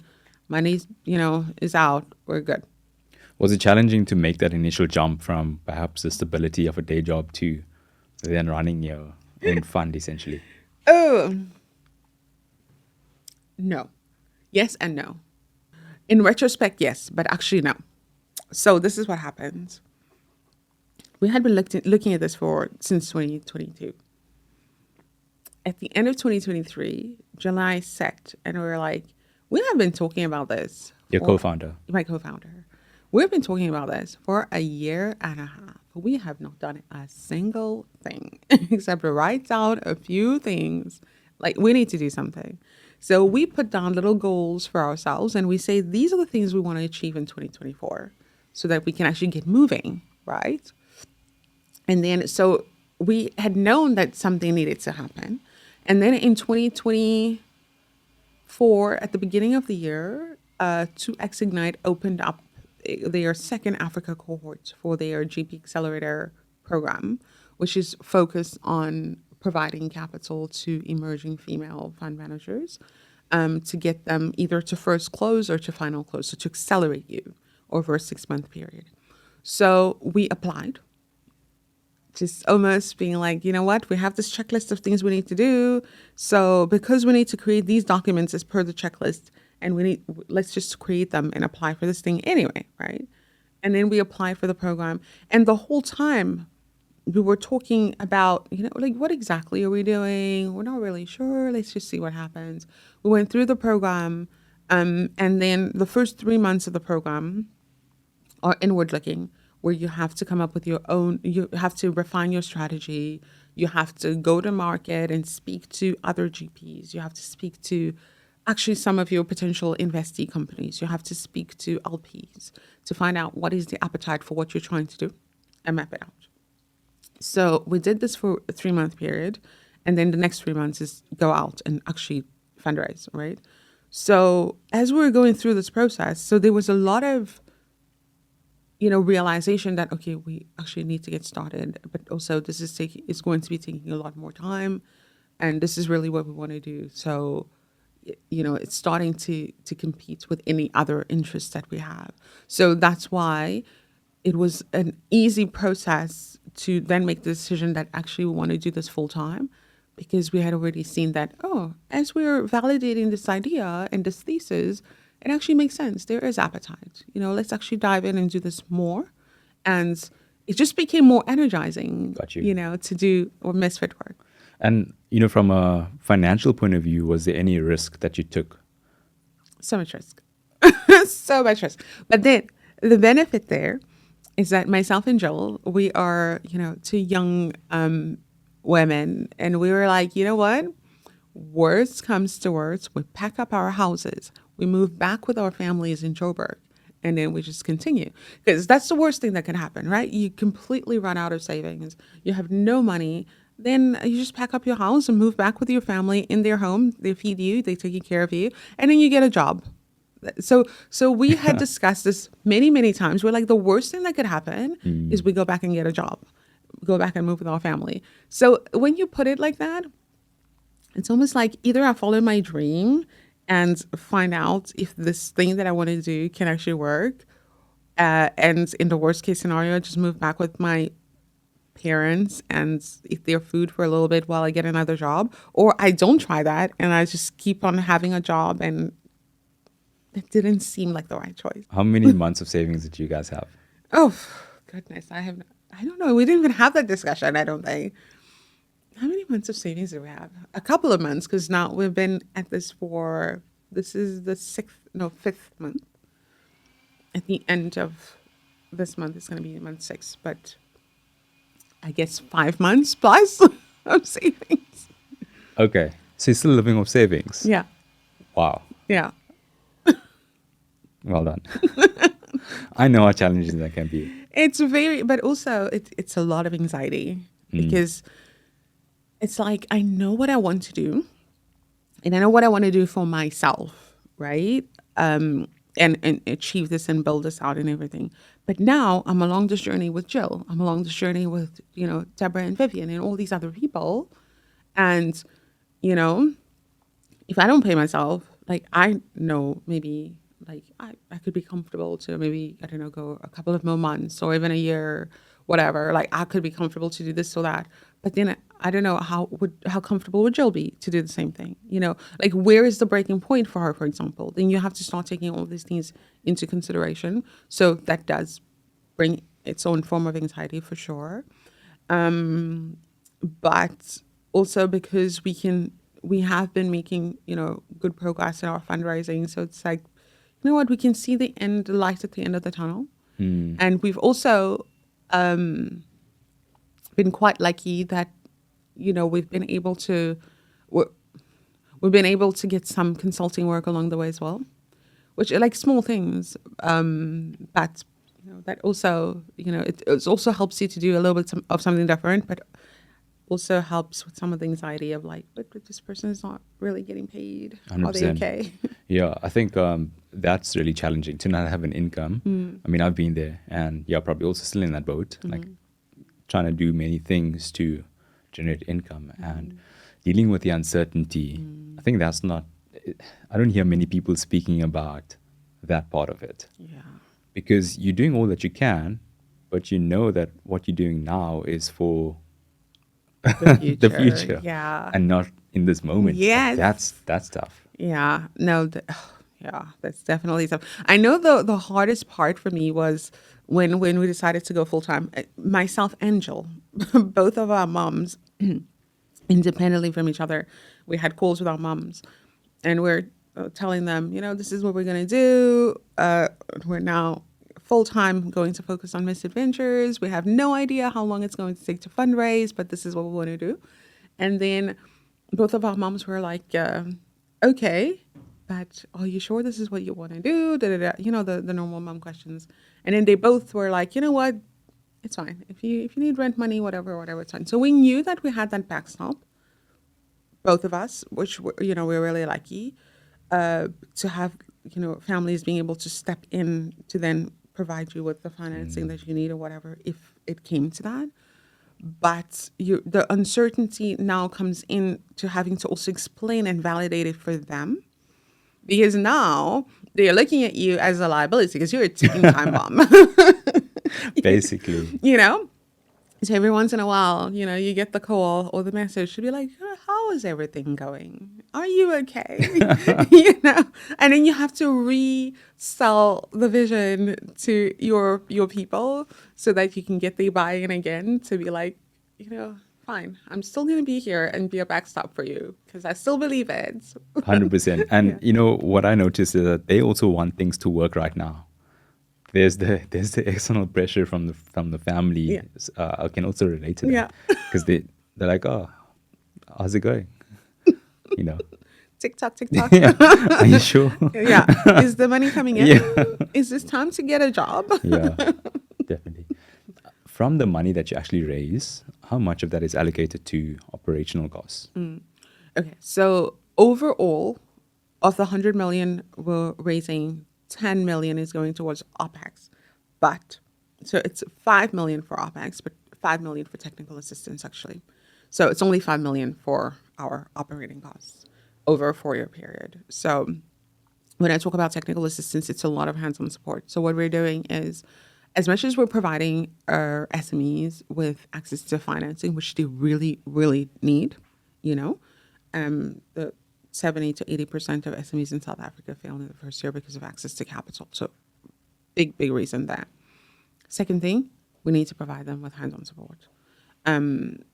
Money's, is out. We're good. Was it challenging to make that initial jump from perhaps the stability of a day job to then running your own fund, essentially? Oh, no. Yes and no. In retrospect, yes, but actually no. So this is what happened. We had been looking at this since 2022. At the end of 2023, July set, and we were like, we have been talking about this. Your co-founder. My co-founder. We've been talking about this for a year and a half. We have not done a single thing except write down a few things. Like, we need to do something. So we put down little goals for ourselves and we say, these are the things we want to achieve in 2024 so that we can actually get moving, right? And then, so we had known that something needed to happen. And then in 2024, at the beginning of the year, 2X Ignite opened up their second Africa cohort for their GP Accelerator program, which is focused on providing capital to emerging female fund managers to get them either to first close or to final close, so to accelerate you over a 6-month period. So we applied, just almost being like, you know what, we have this checklist of things we need to do. So because we need to create these documents as per the checklist, and let's just create them and apply for this thing anyway, right? And then we applied for the program. And the whole time we were talking about, like, what exactly are we doing? We're not really sure. Let's just see what happens. We went through the program. And then the first 3 months of the program are inward looking, where you have to come up with your own, you have to refine your strategy. You have to go to market and speak to other GPs. You have to speak to actually some of your potential investee companies. You have to speak to LPs to find out what is the appetite for what you're trying to do and map it out. So we did this for a 3-month period. And then the next 3 months is go out and actually fundraise, right? So as we were going through this process, so there was a lot of, realization that, okay, we actually need to get started, but also this is going to be taking a lot more time. And this is really what we want to do. So, it's starting to compete with any other interests that we have. So that's why it was an easy process to then make the decision that actually we want to do this full time, because we had already seen that, as we're validating this idea and this thesis, it actually makes sense. There is appetite. Let's actually dive in and do this more. And it just became more energizing, Got you. To do our MisFiT work. And, from a financial point of view, was there any risk that you took? So much risk. So much risk. But then the benefit there is that myself and Joel, we are, 2 young women. And we were like, you know what? Worst comes to worst, we pack up our houses. We move back with our families in Joburg. And then we just continue. Because that's the worst thing that can happen, right? You completely run out of savings. You have no money. Then you just pack up your house and move back with your family in their home. They feed you, they take care of you, and then you get a job. So we had discussed this many, many times. We're like, the worst thing that could happen is we go back and get a job, go back and move with our family. So when you put it like that, it's almost like either I follow my dream and find out if this thing that I want to do can actually work. And in the worst case scenario, just move back with my parents and eat their food for a little bit while I get another job. Or I don't try that and I just keep on having a job, and it didn't seem like the right choice. How many months of savings did you guys have? Oh, goodness. I don't know. We didn't even have that discussion, I don't think. How many months of savings do we have? A couple of months, because now we've been at this this is the 5th month. At the end of this month, it's going to be month 6, but I guess 5 months plus of savings. Okay. So you're still living off savings? Yeah. Wow. Yeah. Well done. I know how challenging that can be. It's but also it's a lot of anxiety because it's like, I know what I want to do and I know what I want to do for myself, right? And achieve this and build this out and everything. But now I'm along this journey with Jill. I'm along this journey with, Deborah and Vivian and all these other people. And, if I don't pay myself, like, I know maybe like I could be comfortable to maybe, I don't know, go a couple of more months or even a year, whatever. Like, I could be comfortable to do this or that. But then I don't know how comfortable would Jill be to do the same thing? Like, where is the breaking point for her, for example? Then you have to start taking all these things into consideration. So that does bring its own form of anxiety for sure. But also because we have been making, good progress in our fundraising. So it's like, you know what, we can see the light at the end of the tunnel. And we've also been quite lucky that, we've been able to get some consulting work along the way as well, which are like small things, but that also, it also helps you to do a little bit of something different, but also helps with some of the anxiety of like, but this person is not really getting paid. 100%. Are they okay? Yeah, I think that's really challenging to not have an income. I mean, I've been there, and probably also still in that boat, like trying to do many things to generate income and dealing with the uncertainty. I think that's not, I don't hear many people speaking about that part of it. Yeah. Because you're doing all that you can, but you know that what you're doing now is for The future. the future, Yeah. and not in this moment. Yes. That's tough. Yeah. No. Yeah. That's definitely tough. I know the hardest part for me was when we decided to go full time. Myself and Jill, both of our moms, independently from each other, we had calls with our moms, and we're telling them, this is what we're gonna do. We're now full time going to focus on MisFiT Ventures. We have no idea how long it's going to take to fundraise, but this is what we want to do. And then both of our moms were like, okay, but are you sure this is what you want to do? Da, da, da. The normal mom questions. And then they both were like, you know what? It's fine. If you need rent money, whatever, it's fine. So we knew that we had that backstop, both of us, which, we're really lucky to have, families being able to step in to then provide you with the financing that you need or whatever, if it came to that. But the uncertainty now comes in to having to also explain and validate it for them, because now they're looking at you as a liability because you're a ticking time bomb. Basically. So every once in a while, you get the call or the message to be like, how is everything going? Are you okay? And then you have to resell the vision to your people so that you can get the buy-in again to be like, fine, I'm still going to be here and be a backstop for you because I still believe it. 100%. And what I noticed is that they also want things to work right now. There's the external pressure from the family. Yeah. I can also relate to that because they're like, oh, how's it going? TikTok. Yeah. Are you sure? Yeah. Is the money coming in? Yeah. Is this time to get a job? Yeah, definitely. From the money that you actually raise, how much of that is allocated to operational costs? Okay. So overall, of the 100 million we're raising, 10 million is going towards OPEX. So it's 5 million for OPEX, but 5 million for technical assistance, actually. So it's only 5 million for our operating costs over a 4-year period. So when I talk about technical assistance, it's a lot of hands-on support. So what we're doing is, as much as we're providing our SMEs with access to financing, which they really, really need, the 70 to 80% of SMEs in South Africa fail in the first year because of access to capital. So big reason there. Second thing, we need to provide them with hands-on support. And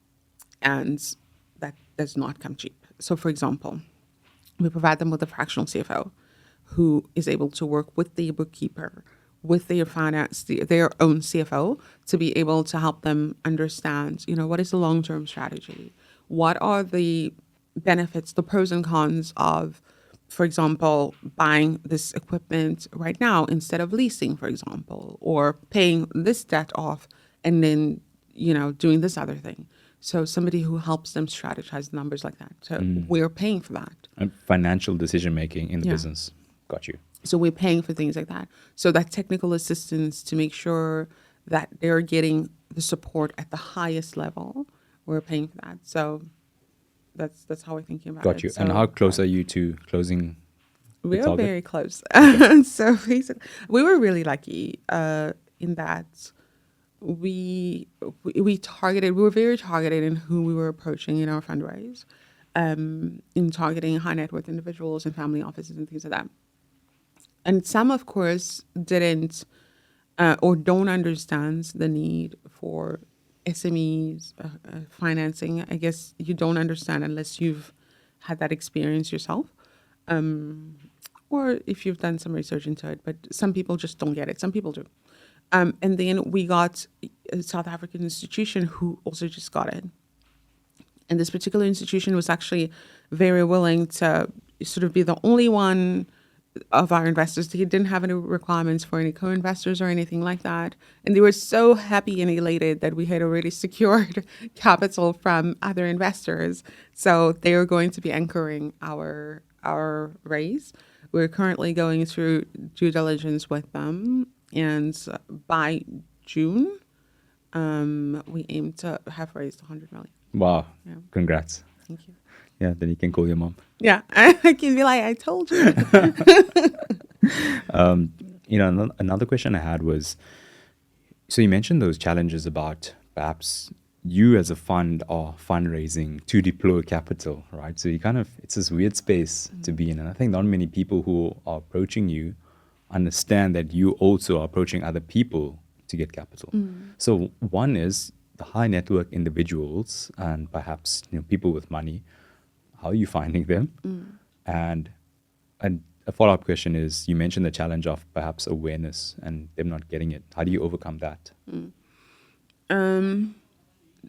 that does not come cheap. So for example, we provide them with a fractional CFO who is able to work with the bookkeeper, with their finance, their own CFO, to be able to help them understand, what is the long-term strategy? What are the benefits, the pros and cons of, for example, buying this equipment right now instead of leasing, for example, or paying this debt off and then, doing this other thing. So somebody who helps them strategize numbers like that. So we're paying for that. And financial decision making in the business. Got you. So we're paying for things like that. So that technical assistance to make sure that they're getting the support at the highest level, we're paying for that. So that's how we're thinking about it. Got you. So, and how close are you to closing the we're target? very close. So basically, we were really lucky in that we were very targeted in who we were approaching in our fundraise, in targeting high net worth individuals and family offices and things like that. And some, of course, didn't or don't understand the need for SMEs financing. I guess you don't understand unless you've had that experience yourself, or if you've done some research into it. But some people just don't get it. Some people do. And then we got a South African institution who also just got it. And this particular institution was actually very willing to sort of be the only one of our investors. He didn't have any requirements for any co-investors or anything like that. And they were so happy and elated that we had already secured capital from other investors. So they are going to be anchoring our raise. We're currently going through due diligence with them. And by June, we aim to have raised 100 million. Wow. Yeah. Congrats. Thank you. Yeah, then you can call your mom. Yeah, I can be like, I told you. Another question I had was, so you mentioned those challenges about perhaps you as a fund are fundraising to deploy capital, right? So it's this weird space to be in. And I think not many people who are approaching you understand that you also are approaching other people to get capital. So one is the high net worth individuals and perhaps people with money. How are you finding them? And a follow-up question is, you mentioned the challenge of perhaps awareness and them not getting it. How do you overcome that?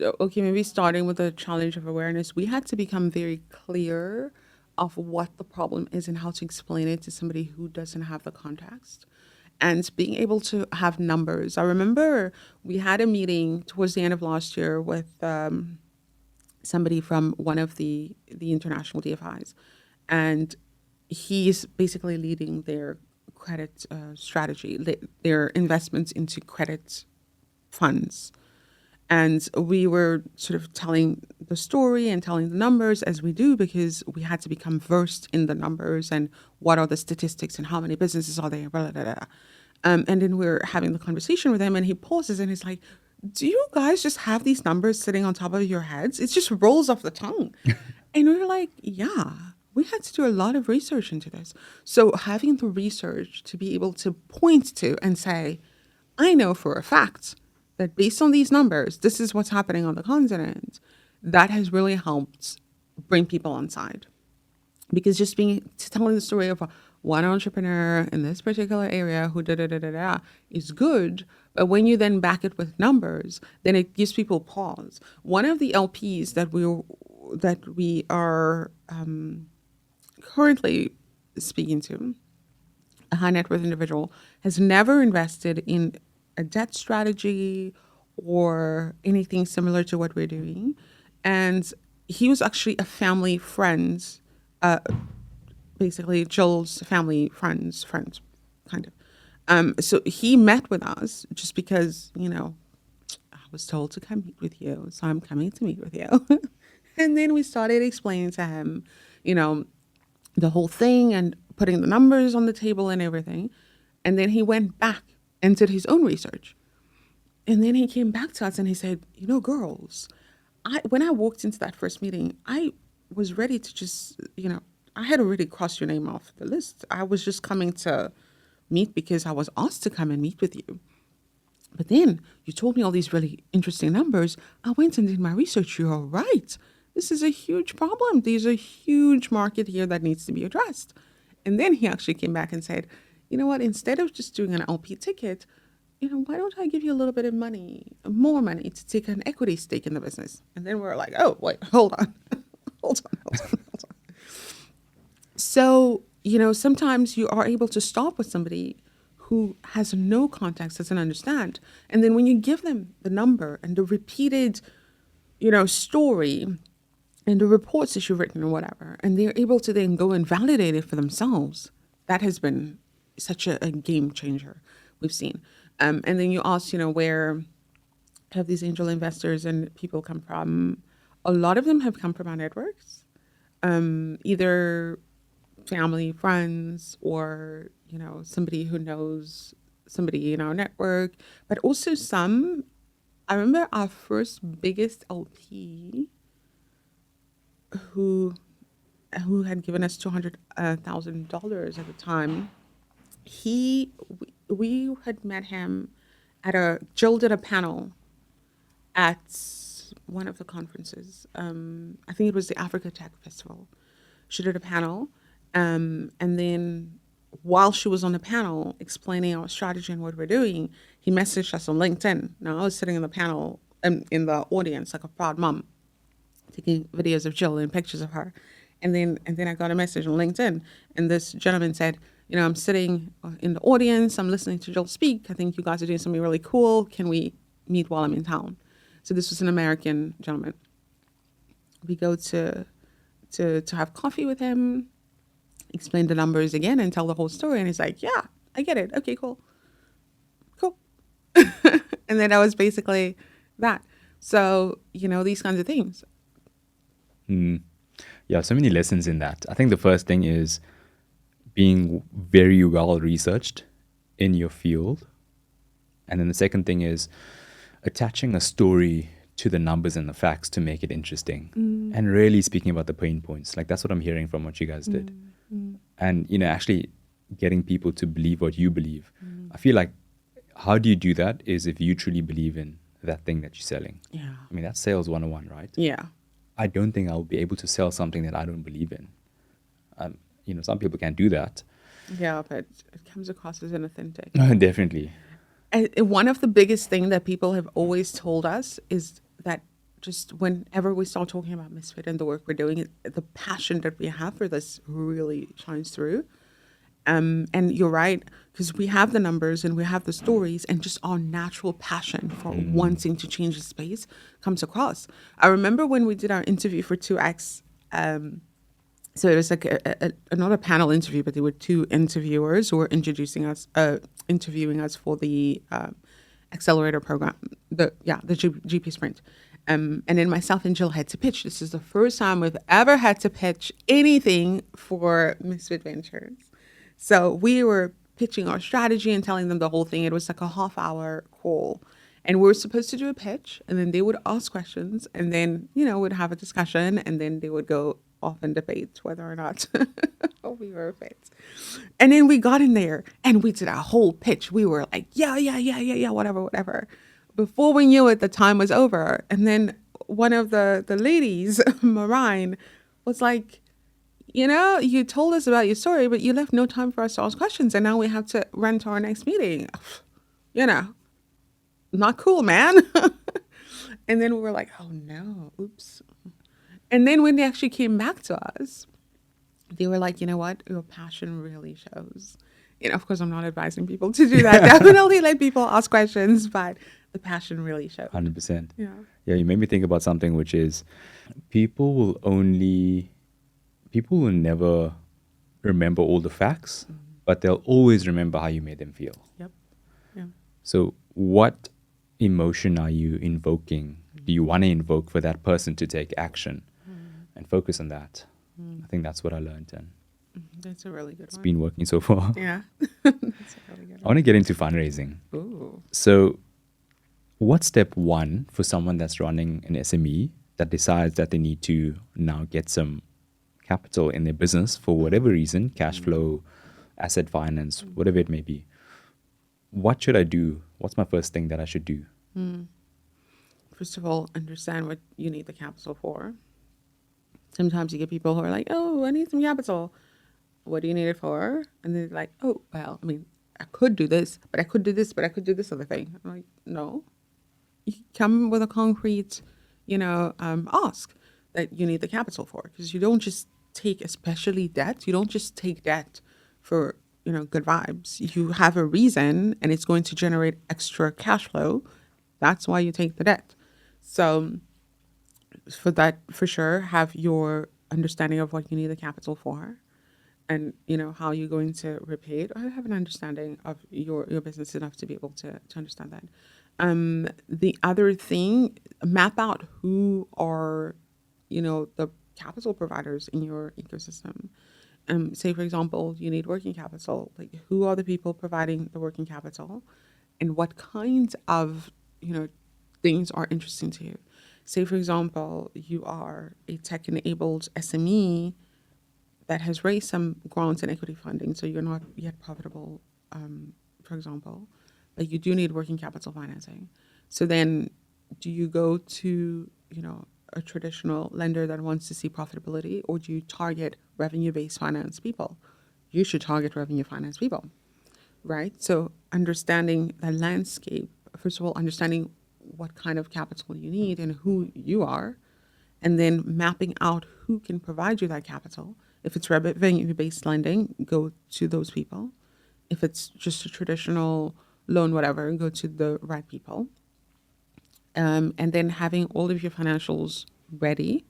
Okay, maybe starting with the challenge of awareness, we had to become very clear of what the problem is and how to explain it to somebody who doesn't have the context. And being able to have numbers. I remember we had a meeting towards the end of last year with somebody from one of the international DFIs. And he's basically leading their credit strategy, their investments into credit funds. And we were sort of telling the story and telling the numbers as we do, because we had to become versed in the numbers and what are the statistics and how many businesses are there, blah, blah, blah, blah. And then we're having the conversation with him and he pauses and he's like, do you guys just have these numbers sitting on top of your heads? It just rolls off the tongue. And we were like, yeah, we had to do a lot of research into this. So having the research to be able to point to and say, I know for a fact that based on these numbers, this is what's happening on the continent, that has really helped bring people on side. Because just telling the story of one entrepreneur in this particular area who is good, but when you then back it with numbers, then it gives people pause. One of the LPs that we are currently speaking to, a high net worth individual, has never invested in a debt strategy or anything similar to what we're doing. And he was actually a family friend, basically Jill's family friends, kind of. So he met with us just because, I was told to come meet with you, so I'm coming to meet with you. And then we started explaining to him, the whole thing and putting the numbers on the table and everything. And then he went back and did his own research. And then he came back to us and he said, girls, when I walked into that first meeting, I was ready to just, I had already crossed your name off the list. I was just coming to meet because I was asked to come and meet with you. But then you told me all these really interesting numbers. I went and did my research. You're right. This is a huge problem. There's a huge market here that needs to be addressed. And then he actually came back and said, you know what, instead of just doing an LP ticket, why don't I give you a little bit of money, more money to take an equity stake in the business? And then we're like, oh, wait, hold on. hold on. So, sometimes you are able to start with somebody who has no context, doesn't understand. And then when you give them the number and the repeated, story and the reports that you've written or whatever, and they're able to then go and validate it for themselves, that has been such a game changer we've seen. And then you ask, where have these angel investors and people come from? A lot of them have come from our networks, either family, friends, or, somebody who knows somebody in our network, but also I remember our first biggest LP who had given us $200,000 at the time. We had met him Jill did a panel at one of the conferences. I think it was the Africa Tech Festival. She did a panel, and then while she was on the panel explaining our strategy and what we're doing, he messaged us on LinkedIn. Now I was sitting in the panel, in the audience, like a proud mom, taking videos of Jill and pictures of her. And then I got a message on LinkedIn, and this gentleman said, I'm sitting in the audience, I'm listening to Jill speak. I think you guys are doing something really cool. Can we meet while I'm in town? So this was an American gentleman. We go to have coffee with him, explain the numbers again, and tell the whole story. And he's like, yeah, I get it. Okay, cool. And then that was basically that. So, these kinds of things. Yeah, so many lessons in that. I think the first thing is being very well researched in your field. And then the second thing is attaching a story to the numbers and the facts to make it interesting. And really speaking about the pain points. Like that's what I'm hearing from what you guys did. And, actually getting people to believe what you believe. I feel like how do you do that is if you truly believe in that thing that you're selling. Yeah. I mean, that's sales 101, right? Yeah. I don't think I'll be able to sell something that I don't believe in. Some people can't do that. Yeah, but it comes across as inauthentic. Definitely. And one of the biggest things that people have always told us is that just whenever we start talking about MisFiT and the work we're doing, the passion that we have for this really shines through. And you're right, because we have the numbers and we have the stories, and just our natural passion for wanting to change the space comes across. I remember when we did our interview for 2X, so it was like not a panel interview, but there were two interviewers who were interviewing us for the accelerator program, the GP Sprint. And then myself and Jill had to pitch. This is the first time we've ever had to pitch anything for MisFiT Ventures. So we were pitching our strategy and telling them the whole thing. It was like a half-hour call. And we were supposed to do a pitch, and then they would ask questions, and then, we'd have a discussion, and then they would go off and debate whether or not we were a fit. And then we got in there, and we did a whole pitch. We were like, yeah, whatever. Before we knew it, the time was over. And then one of the ladies, Marine, was like, you told us about your story, but you left no time for us to ask questions. And now we have to run to our next meeting. Not cool, man. And then we were like, oh no, oops. And then when they actually came back to us, they were like, you know what? Your passion really shows. Of course, I'm not advising people to do that. Definitely let people ask questions, but the passion really shows. 100%. Yeah. Yeah, you made me think about something, which is people will never remember all the facts, but they'll always remember how you made them feel. Yep. Yeah. So what emotion are you invoking? Do you want to invoke for that person to take action and focus on that? I think that's what I learned, and that's a really good it's one. been working so far. Yeah. That's a really good I want to get into fundraising. Ooh. So what's step one for someone that's running an SME that decides that they need to now get some capital in their business for whatever reason, cash flow, asset finance, whatever it may be? What should I do? What's my first thing that I should do? First of all, understand what you need the capital for. Sometimes you get people who are like, oh, I need some capital. What do you need it for? And they're like, oh, well, I could do this, but I could do this, but I could do this other thing. I'm like, no. You come with a concrete, ask that you need the capital for, because you don't just take, especially debt, you don't just take debt for, good vibes. You have a reason, and it's going to generate extra cash flow. That's why you take the debt. So for that, for sure, have your understanding of what you need the capital for, and how you're going to repay it. I have an understanding of your business enough to be able to understand that. The other thing, map out who are the capital providers in your ecosystem. Say, for example, you need working capital. Like, who are the people providing the working capital, and what kinds of things are interesting to you? Say, for example, you are a tech-enabled SME that has raised some grants and equity funding, so you're not yet profitable, for example, but you do need working capital financing. So then, do you go to a traditional lender that wants to see profitability, or do you target revenue-based finance people? You should target revenue finance people. right? So understanding the landscape, first of all, understanding what kind of capital you need and who you are, and then mapping out who can provide you that capital. If it's revenue-based lending, go to those people. If it's just a traditional loan, whatever, go to the right people. And then having all of your financials ready,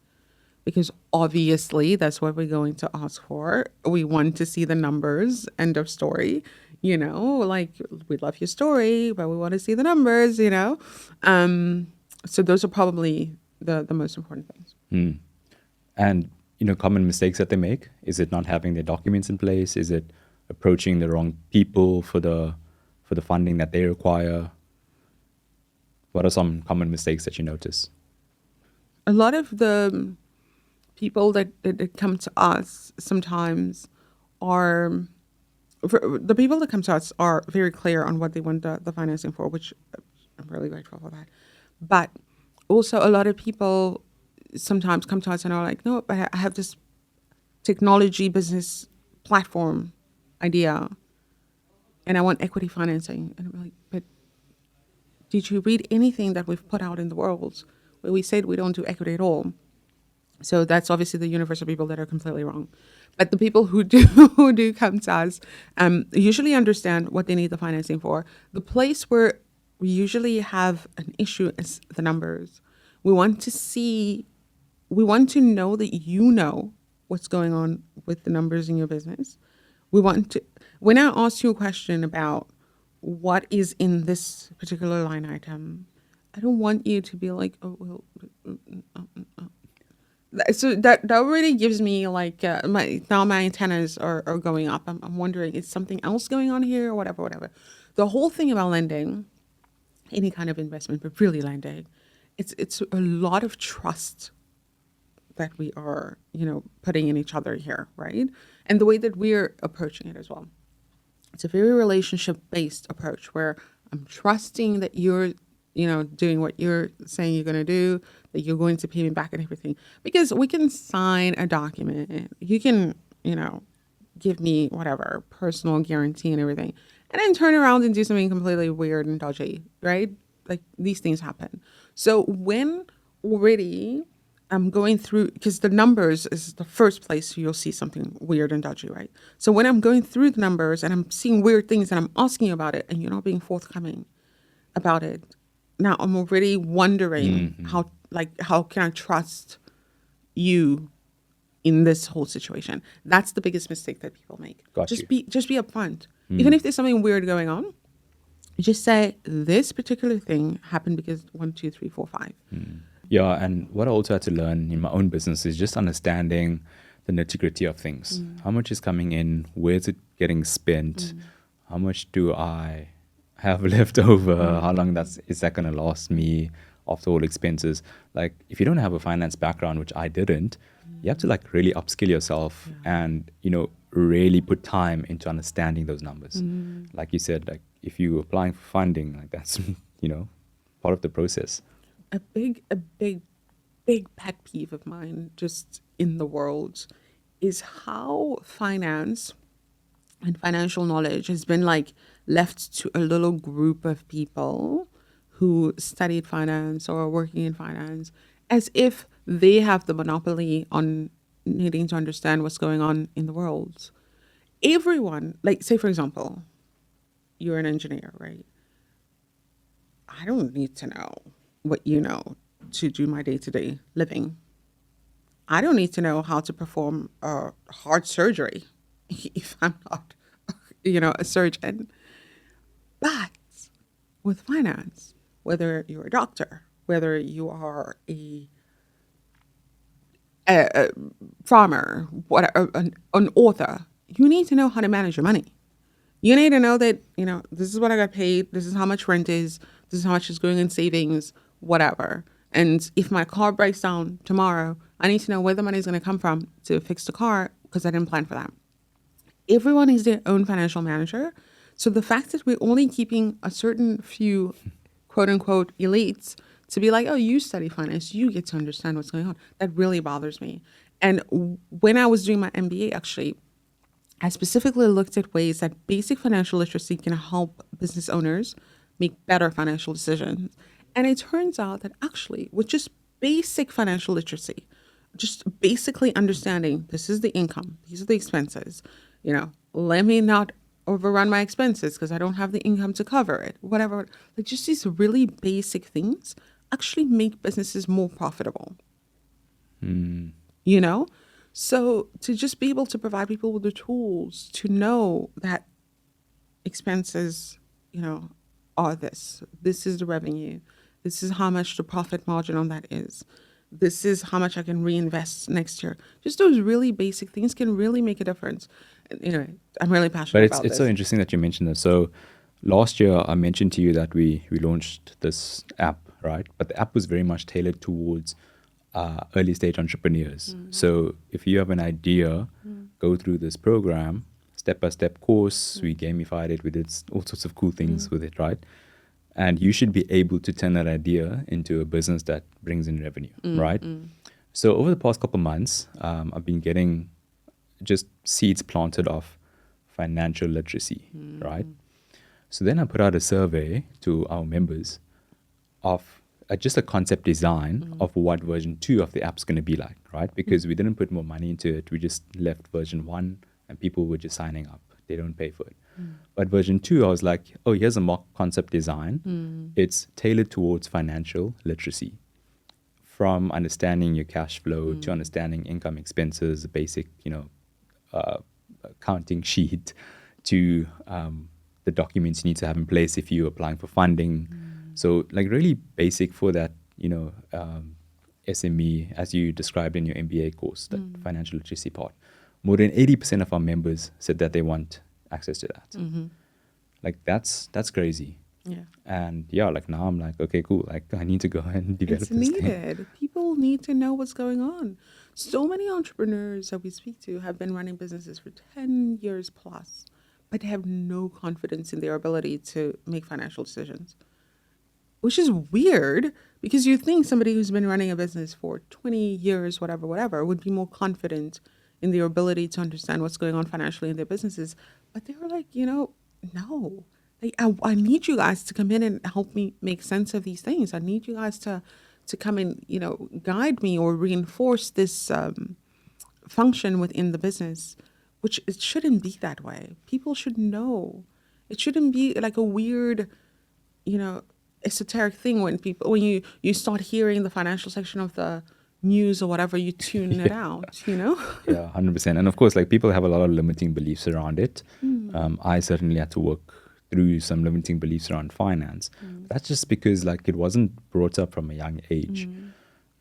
because obviously that's what we're going to ask for. We want to see the numbers, end of story. Like, we love your story, but we want to see the numbers, So those are probably the most important things. And, common mistakes that they make, is it not having their documents in place? Is it approaching the wrong people for the funding that they require? What are some common mistakes that you notice? A lot of the people that come to us sometimes are, the people that come to us are very clear on what they want the financing for, which I'm really grateful for that. But also a lot of people sometimes come to us and are like, no, but I have this technology business platform idea and I want equity financing. And I'm like, but did you read anything that we've put out in the world where we said we don't do equity at all? So that's obviously the universe of people that are completely wrong. But the people who do come to us usually understand what they need the financing for. The place where we usually have an issue is the numbers. We want to know that you know what's going on with the numbers in your business. When I ask you a question about what is in this particular line item, I don't want you to be like, oh, well, So that really gives me like my antennas are going up. I'm wondering, is something else going on here or whatever. The whole thing about lending, any kind of investment, but really lending, it's a lot of trust that we are, putting in each other here, right? And the way that we're approaching it as well. It's a very relationship-based approach where I'm trusting that you're, doing what you're saying you're going to do, that you're going to pay me back and everything. Because we can sign a document. You can, give me whatever, personal guarantee and everything. And then turn around and do something completely weird and dodgy, right? Like, these things happen. So when already I'm going through, because the numbers is the first place you'll see something weird and dodgy, right? So when I'm going through the numbers and I'm seeing weird things and I'm asking you about it and you're not being forthcoming about it, now I'm already wondering how can I trust you in this whole situation? That's the biggest mistake that people make. Just be upfront. Even if there's something weird going on, just say this particular thing happened because 1, 2, 3, 4, 5. Yeah, and what I also had to learn in my own business is just understanding the nitty-gritty of things. How much is coming in? Where is it getting spent? How much do I have left over? How long is that going to last me after all expenses? Like, if you don't have a finance background, which I didn't, you have to like really upskill yourself and, really put time into understanding those numbers. Like you said, like if you're applying for funding, like that's, part of the process. A big pet peeve of mine just in the world is how finance and financial knowledge has been like left to a little group of people who studied finance or are working in finance, as if they have the monopoly on needing to understand what's going on in the world. Everyone, like, say for example, you're an engineer, right? I don't need to know what you know to do my day-to-day living. I don't need to know how to perform a heart surgery if I'm not, a surgeon. But with finance, whether you're a doctor, whether you are a farmer, an author, you need to know how to manage your money. You need to know that, this is what I got paid, this is how much rent is, this is how much is going in savings, whatever. And if my car breaks down tomorrow, I need to know where the money is going to come from to fix the car because I didn't plan for that. Everyone is their own financial manager. So the fact that we're only keeping a certain few, quote unquote, elites to be like, oh, you study finance, you get to understand what's going on, that really bothers me. And when I was doing my MBA, actually, I specifically looked at ways that basic financial literacy can help business owners make better financial decisions. And it turns out that actually, with just basic financial literacy, just basically understanding this is the income, these are the expenses, let me not overrun my expenses because I don't have the income to cover it, whatever. Like just these really basic things actually make businesses more profitable. So to just be able to provide people with the tools to know that expenses, are this is the revenue, this is how much the profit margin on that is, this is how much I can reinvest next year. Just those really basic things can really make a difference. Anyway, I'm really passionate about this. But it's so interesting that you mentioned this. So last year I mentioned to you that we launched this app, right? But the app was very much tailored towards early stage entrepreneurs. So if you have an idea, go through this program, step-by-step course, we gamified it, we did all sorts of cool things with it, right? And you should be able to turn that idea into a business that brings in revenue, right? So over the past couple months, I've been getting just seeds planted of financial literacy, right? So then I put out a survey to our members of just a concept design of what version 2 of the app's going to be like, right? Because we didn't put more money into it. We just left version 1 and people were just signing up. They don't pay for it. But version 2, I was like, oh, here's a mock concept design. It's tailored towards financial literacy. From understanding your cash flow to understanding income expenses, the basic, accounting sheet, to the documents you need to have in place if you're applying for funding. So like really basic for that, SME, as you described in your MBA course, that financial literacy part. More than 80% of our members said that they want access to that. Like that's crazy. Yeah. And like now I'm like, okay, cool. Like I need to go and develop It's this needed. thing. People need to know what's going on. So many entrepreneurs that we speak to have been running businesses for 10 years plus, but have no confidence in their ability to make financial decisions, which is weird because you think somebody who's been running a business for 20 years, whatever, would be more confident in their ability to understand what's going on financially in their businesses. But they were like, no. Like, I need you guys to come in and help me make sense of these things. I need you guys to come and, guide me or reinforce this function within the business, which it shouldn't be that way. People should know. It shouldn't be like a weird, esoteric thing when you start hearing the financial section of the news or whatever, you tune it out, Yeah, 100%. And of course, like people have a lot of limiting beliefs around it. I certainly had to work through some limiting beliefs around finance. That's just because like it wasn't brought up from a young age.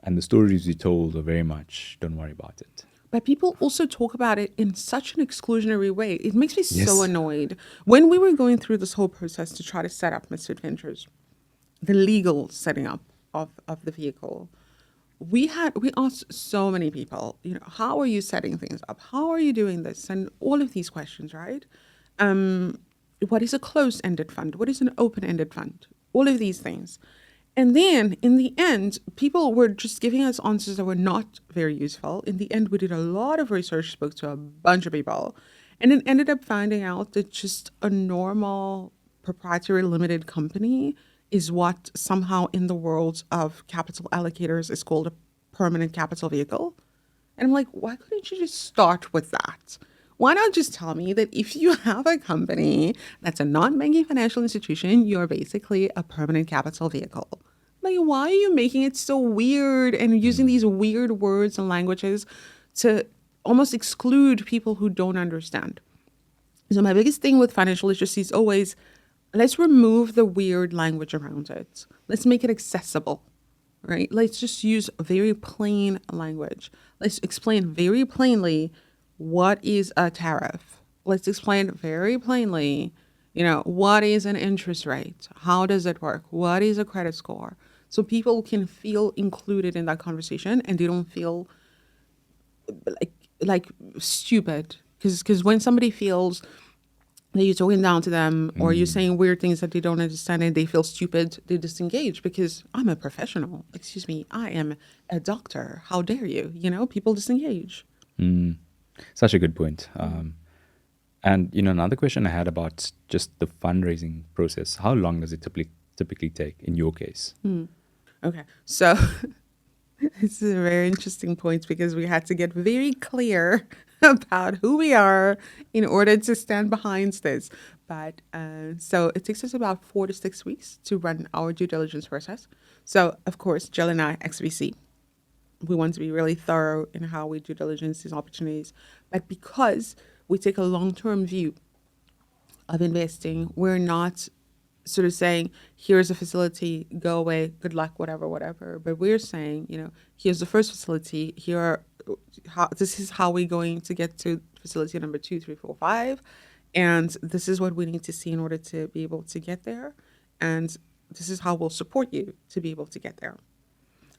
And the stories we told are very much, don't worry about it. But people also talk about it in such an exclusionary way. It makes me so annoyed. When we were going through this whole process to try to set up MisFiT Ventures, the legal setting up of the vehicle, we asked so many people, how are you setting things up? How are you doing this? And all of these questions, right? What is a closed-ended fund? What is an open-ended fund? All of these things. And then in the end, people were just giving us answers that were not very useful. In the end, we did a lot of research, spoke to a bunch of people, and then ended up finding out that just a normal proprietary limited company is what somehow in the world of capital allocators is called a permanent capital vehicle. And I'm like, why couldn't you just start with that? Why not just tell me that if you have a company that's a non-banking financial institution, you're basically a permanent capital vehicle? Like, why are you making it so weird and using these weird words and languages to almost exclude people who don't understand? So my biggest thing with financial literacy is always, let's remove the weird language around it. Let's make it accessible, right? Let's just use very plain language. Let's explain very plainly what is a tariff. Let's explain very plainly, what is an interest rate? How does it work? What is a credit score? So people can feel included in that conversation and they don't feel like stupid. Because when somebody feels that you're talking down to them or you're saying weird things that they don't understand and they feel stupid, they disengage because I'm a professional. Excuse me, I am a doctor. How dare you? People disengage. Such a good point. And another question I had about just the fundraising process. How long does it typically take in your case? Okay, so this is a very interesting point because we had to get very clear about who we are in order to stand behind this. But so it takes us about 4 to 6 weeks to run our due diligence process. So, of course, Jill and I, XVC, we want to be really thorough in how we due diligence these opportunities. But because we take a long-term view of investing, we're not sort of saying, here's a facility, go away, good luck, whatever. But we're saying, here's the first facility, this is how we're going to get to facility number 2, 3, 4, 5. And this is what we need to see in order to be able to get there. And this is how we'll support you to be able to get there.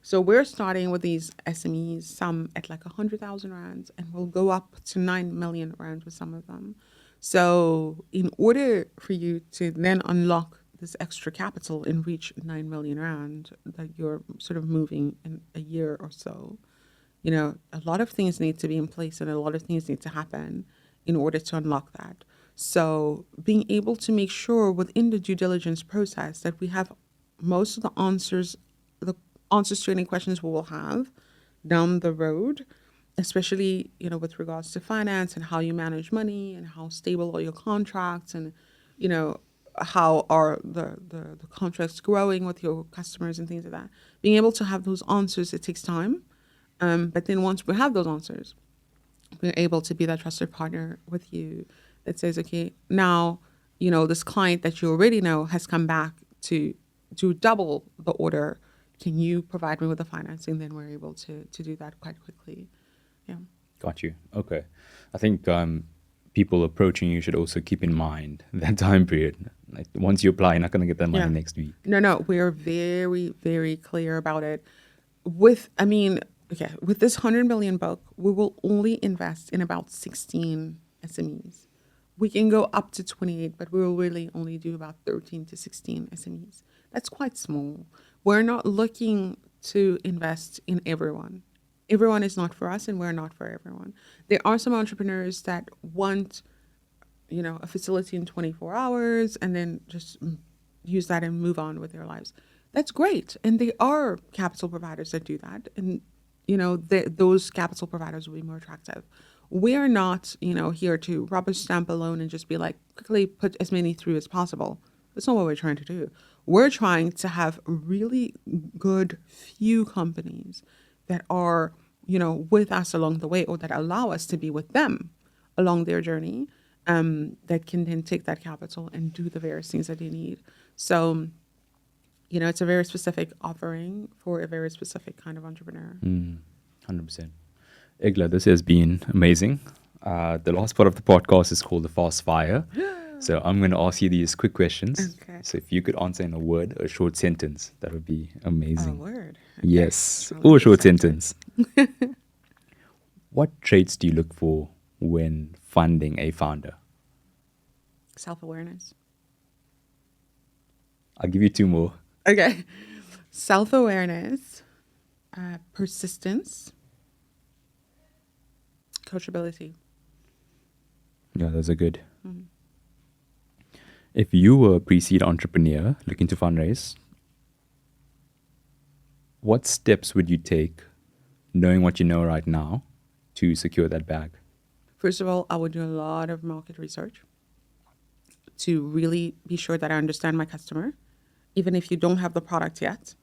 So we're starting with these SMEs, some at like 100,000 rands, and we'll go up to 9 million rands with some of them. So in order for you to then unlock this extra capital and reach 9 million rand that you're sort of moving in a year or so, a lot of things need to be in place and a lot of things need to happen in order to unlock that. So being able to make sure within the due diligence process that we have most of the answers to any questions we will have down the road, especially, with regards to finance and how you manage money and how stable are your contracts and, how are the contracts growing with your customers and things like that. Being able to have those answers, it takes time. But then once we have those answers, we're able to be that trusted partner with you that says, okay, now, this client that you already know has come back to double the order. Can you provide me with the financing? Then we're able to do that quite quickly. Yeah. Got you. Okay. I think people approaching you should also keep in mind that time period. Like once you apply, you're not going to get that money next week. No, we're very, very clear about it. With this 100 million book, we will only invest in about 16 SMEs. We can go up to 28, but we will really only do about 13 to 16 SMEs. That's quite small. We're not looking to invest in everyone. Everyone is not for us and we're not for everyone. There are some entrepreneurs that want, a facility in 24 hours and then just use that and move on with their lives. That's great. And there are capital providers that do that. And, those capital providers will be more attractive. We're not, here to rubber stamp a loan and just be like, quickly put as many through as possible. That's not what we're trying to do. We're trying to have really good few companies that are, with us along the way or that allow us to be with them along their journey, that can then take that capital and do the various things that they need. So, it's a very specific offering for a very specific kind of entrepreneur. 100%. Egla, this has been amazing. The last part of the podcast is called the Fast Fire. So I'm going to ask you these quick questions. Okay. So if you could answer in a word or a short sentence, that would be amazing. A word? Okay. Yes. Or a short sentence. What traits do you look for when funding a founder? Self-awareness. I'll give you 2 more. Okay. Self-awareness, persistence, coachability. Yeah, those are good. If you were a pre-seed entrepreneur looking to fundraise, what steps would you take, knowing what you know right now, to secure that bag? First of all, I would do a lot of market research to really be sure that I understand my customer, even if you don't have the product yet,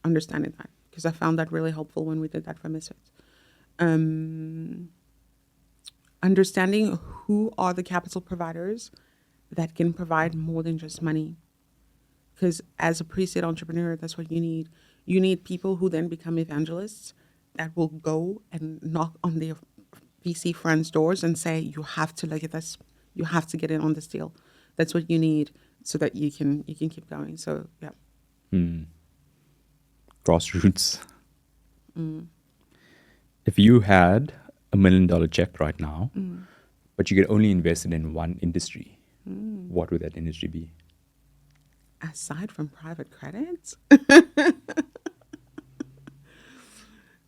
understanding that, because I found that really helpful when we did that for MisFiT. Understanding who are the capital providers that can provide more than just money. Because as a pre-seed entrepreneur, that's what you need. You need people who then become evangelists that will go and knock on their VC friends' doors and say, you have to look at this. You have to get in on this deal. That's what you need so that you can keep going. So, yeah. Grassroots. If you had $1 million check right now, but you could only invest it in one industry, what would that industry be? Aside from private credit?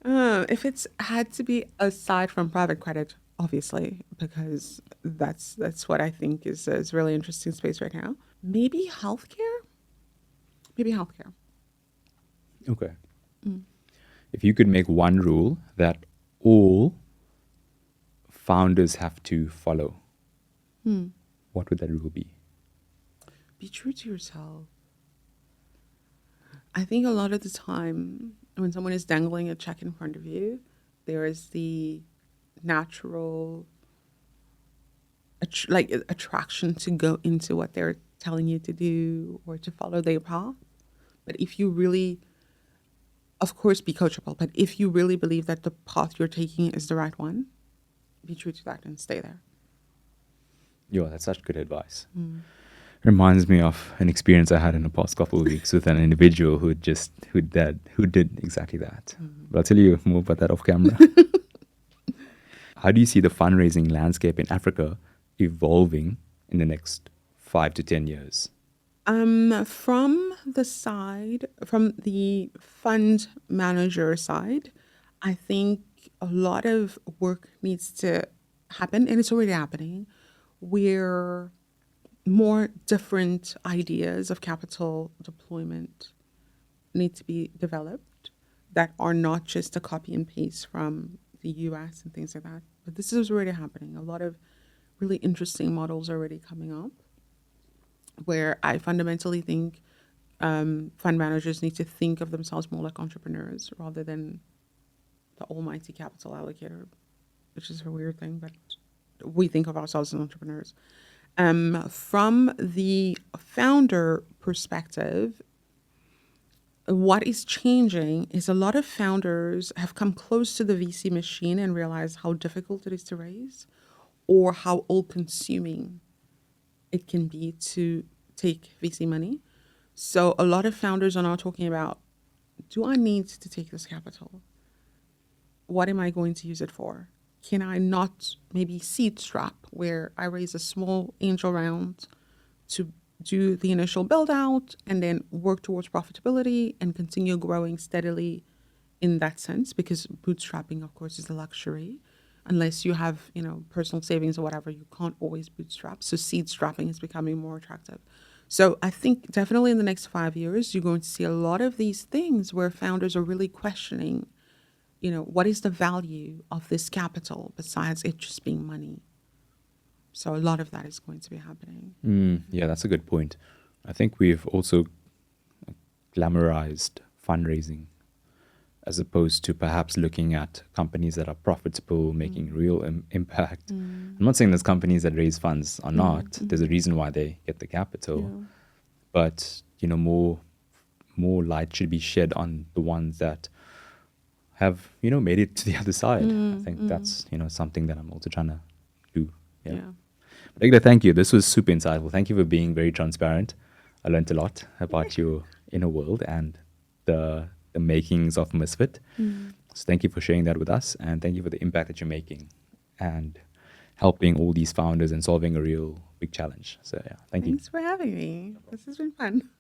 If it's had to be aside from private credit, obviously, because that's what I think is really interesting space right now. Maybe healthcare. Maybe healthcare. Okay. If you could make one rule that all founders have to follow, what would that rule be? Be true to yourself. I think a lot of the time when someone is dangling a check in front of you, there is the natural attraction to go into what they're telling you to do or to follow their path. But if you really, of course, be coachable, but if you really believe that the path you're taking is the right one, be true to that and stay there. Yeah, that's such good advice. Reminds me of an experience I had in the past couple of weeks with an individual who did exactly that. But I'll tell you more about that off camera. How do you see the fundraising landscape in Africa evolving in the next 5 to 10 years? From the fund manager side, I think a lot of work needs to happen, and it's already happening, where more different ideas of capital deployment need to be developed that are not just a copy and paste from the US and things like that. But this is already happening. A lot of really interesting models are already coming up, where I fundamentally think fund managers need to think of themselves more like entrepreneurs rather than the almighty capital allocator, which is a weird thing, but we think of ourselves as entrepreneurs. From the founder perspective, what is changing is a lot of founders have come close to the VC machine and realize how difficult it is to raise or how all-consuming it can be to take VC money. So a lot of founders are now talking about, do I need to take this capital? What am I going to use it for? Can I not maybe seed strap, where I raise a small angel round to do the initial build out and then work towards profitability and continue growing steadily in that sense? Because bootstrapping, of course, is a luxury. Unless you have, personal savings or whatever, you can't always bootstrap. So seed strapping is becoming more attractive. So I think definitely in the next 5 years, you're going to see a lot of these things where founders are really questioning, what is the value of this capital besides it just being money? So a lot of that is going to be happening. Yeah, that's a good point. I think we've also glamorized fundraising as opposed to perhaps looking at companies that are profitable, making real impact. I'm not saying those companies that raise funds are not. There's a reason why they get the capital. Yeah. But, more light should be shed on the ones that have, made it to the other side. I think that's, something that I'm also trying to do. Yeah. But Egla, thank you. This was super insightful. Thank you for being very transparent. I learned a lot about your inner world and the makings of MisFiT. So thank you for sharing that with us, and thank you for the impact that you're making and helping all these founders and solving a real big challenge. So yeah, thank you. Thanks for having me. This has been fun.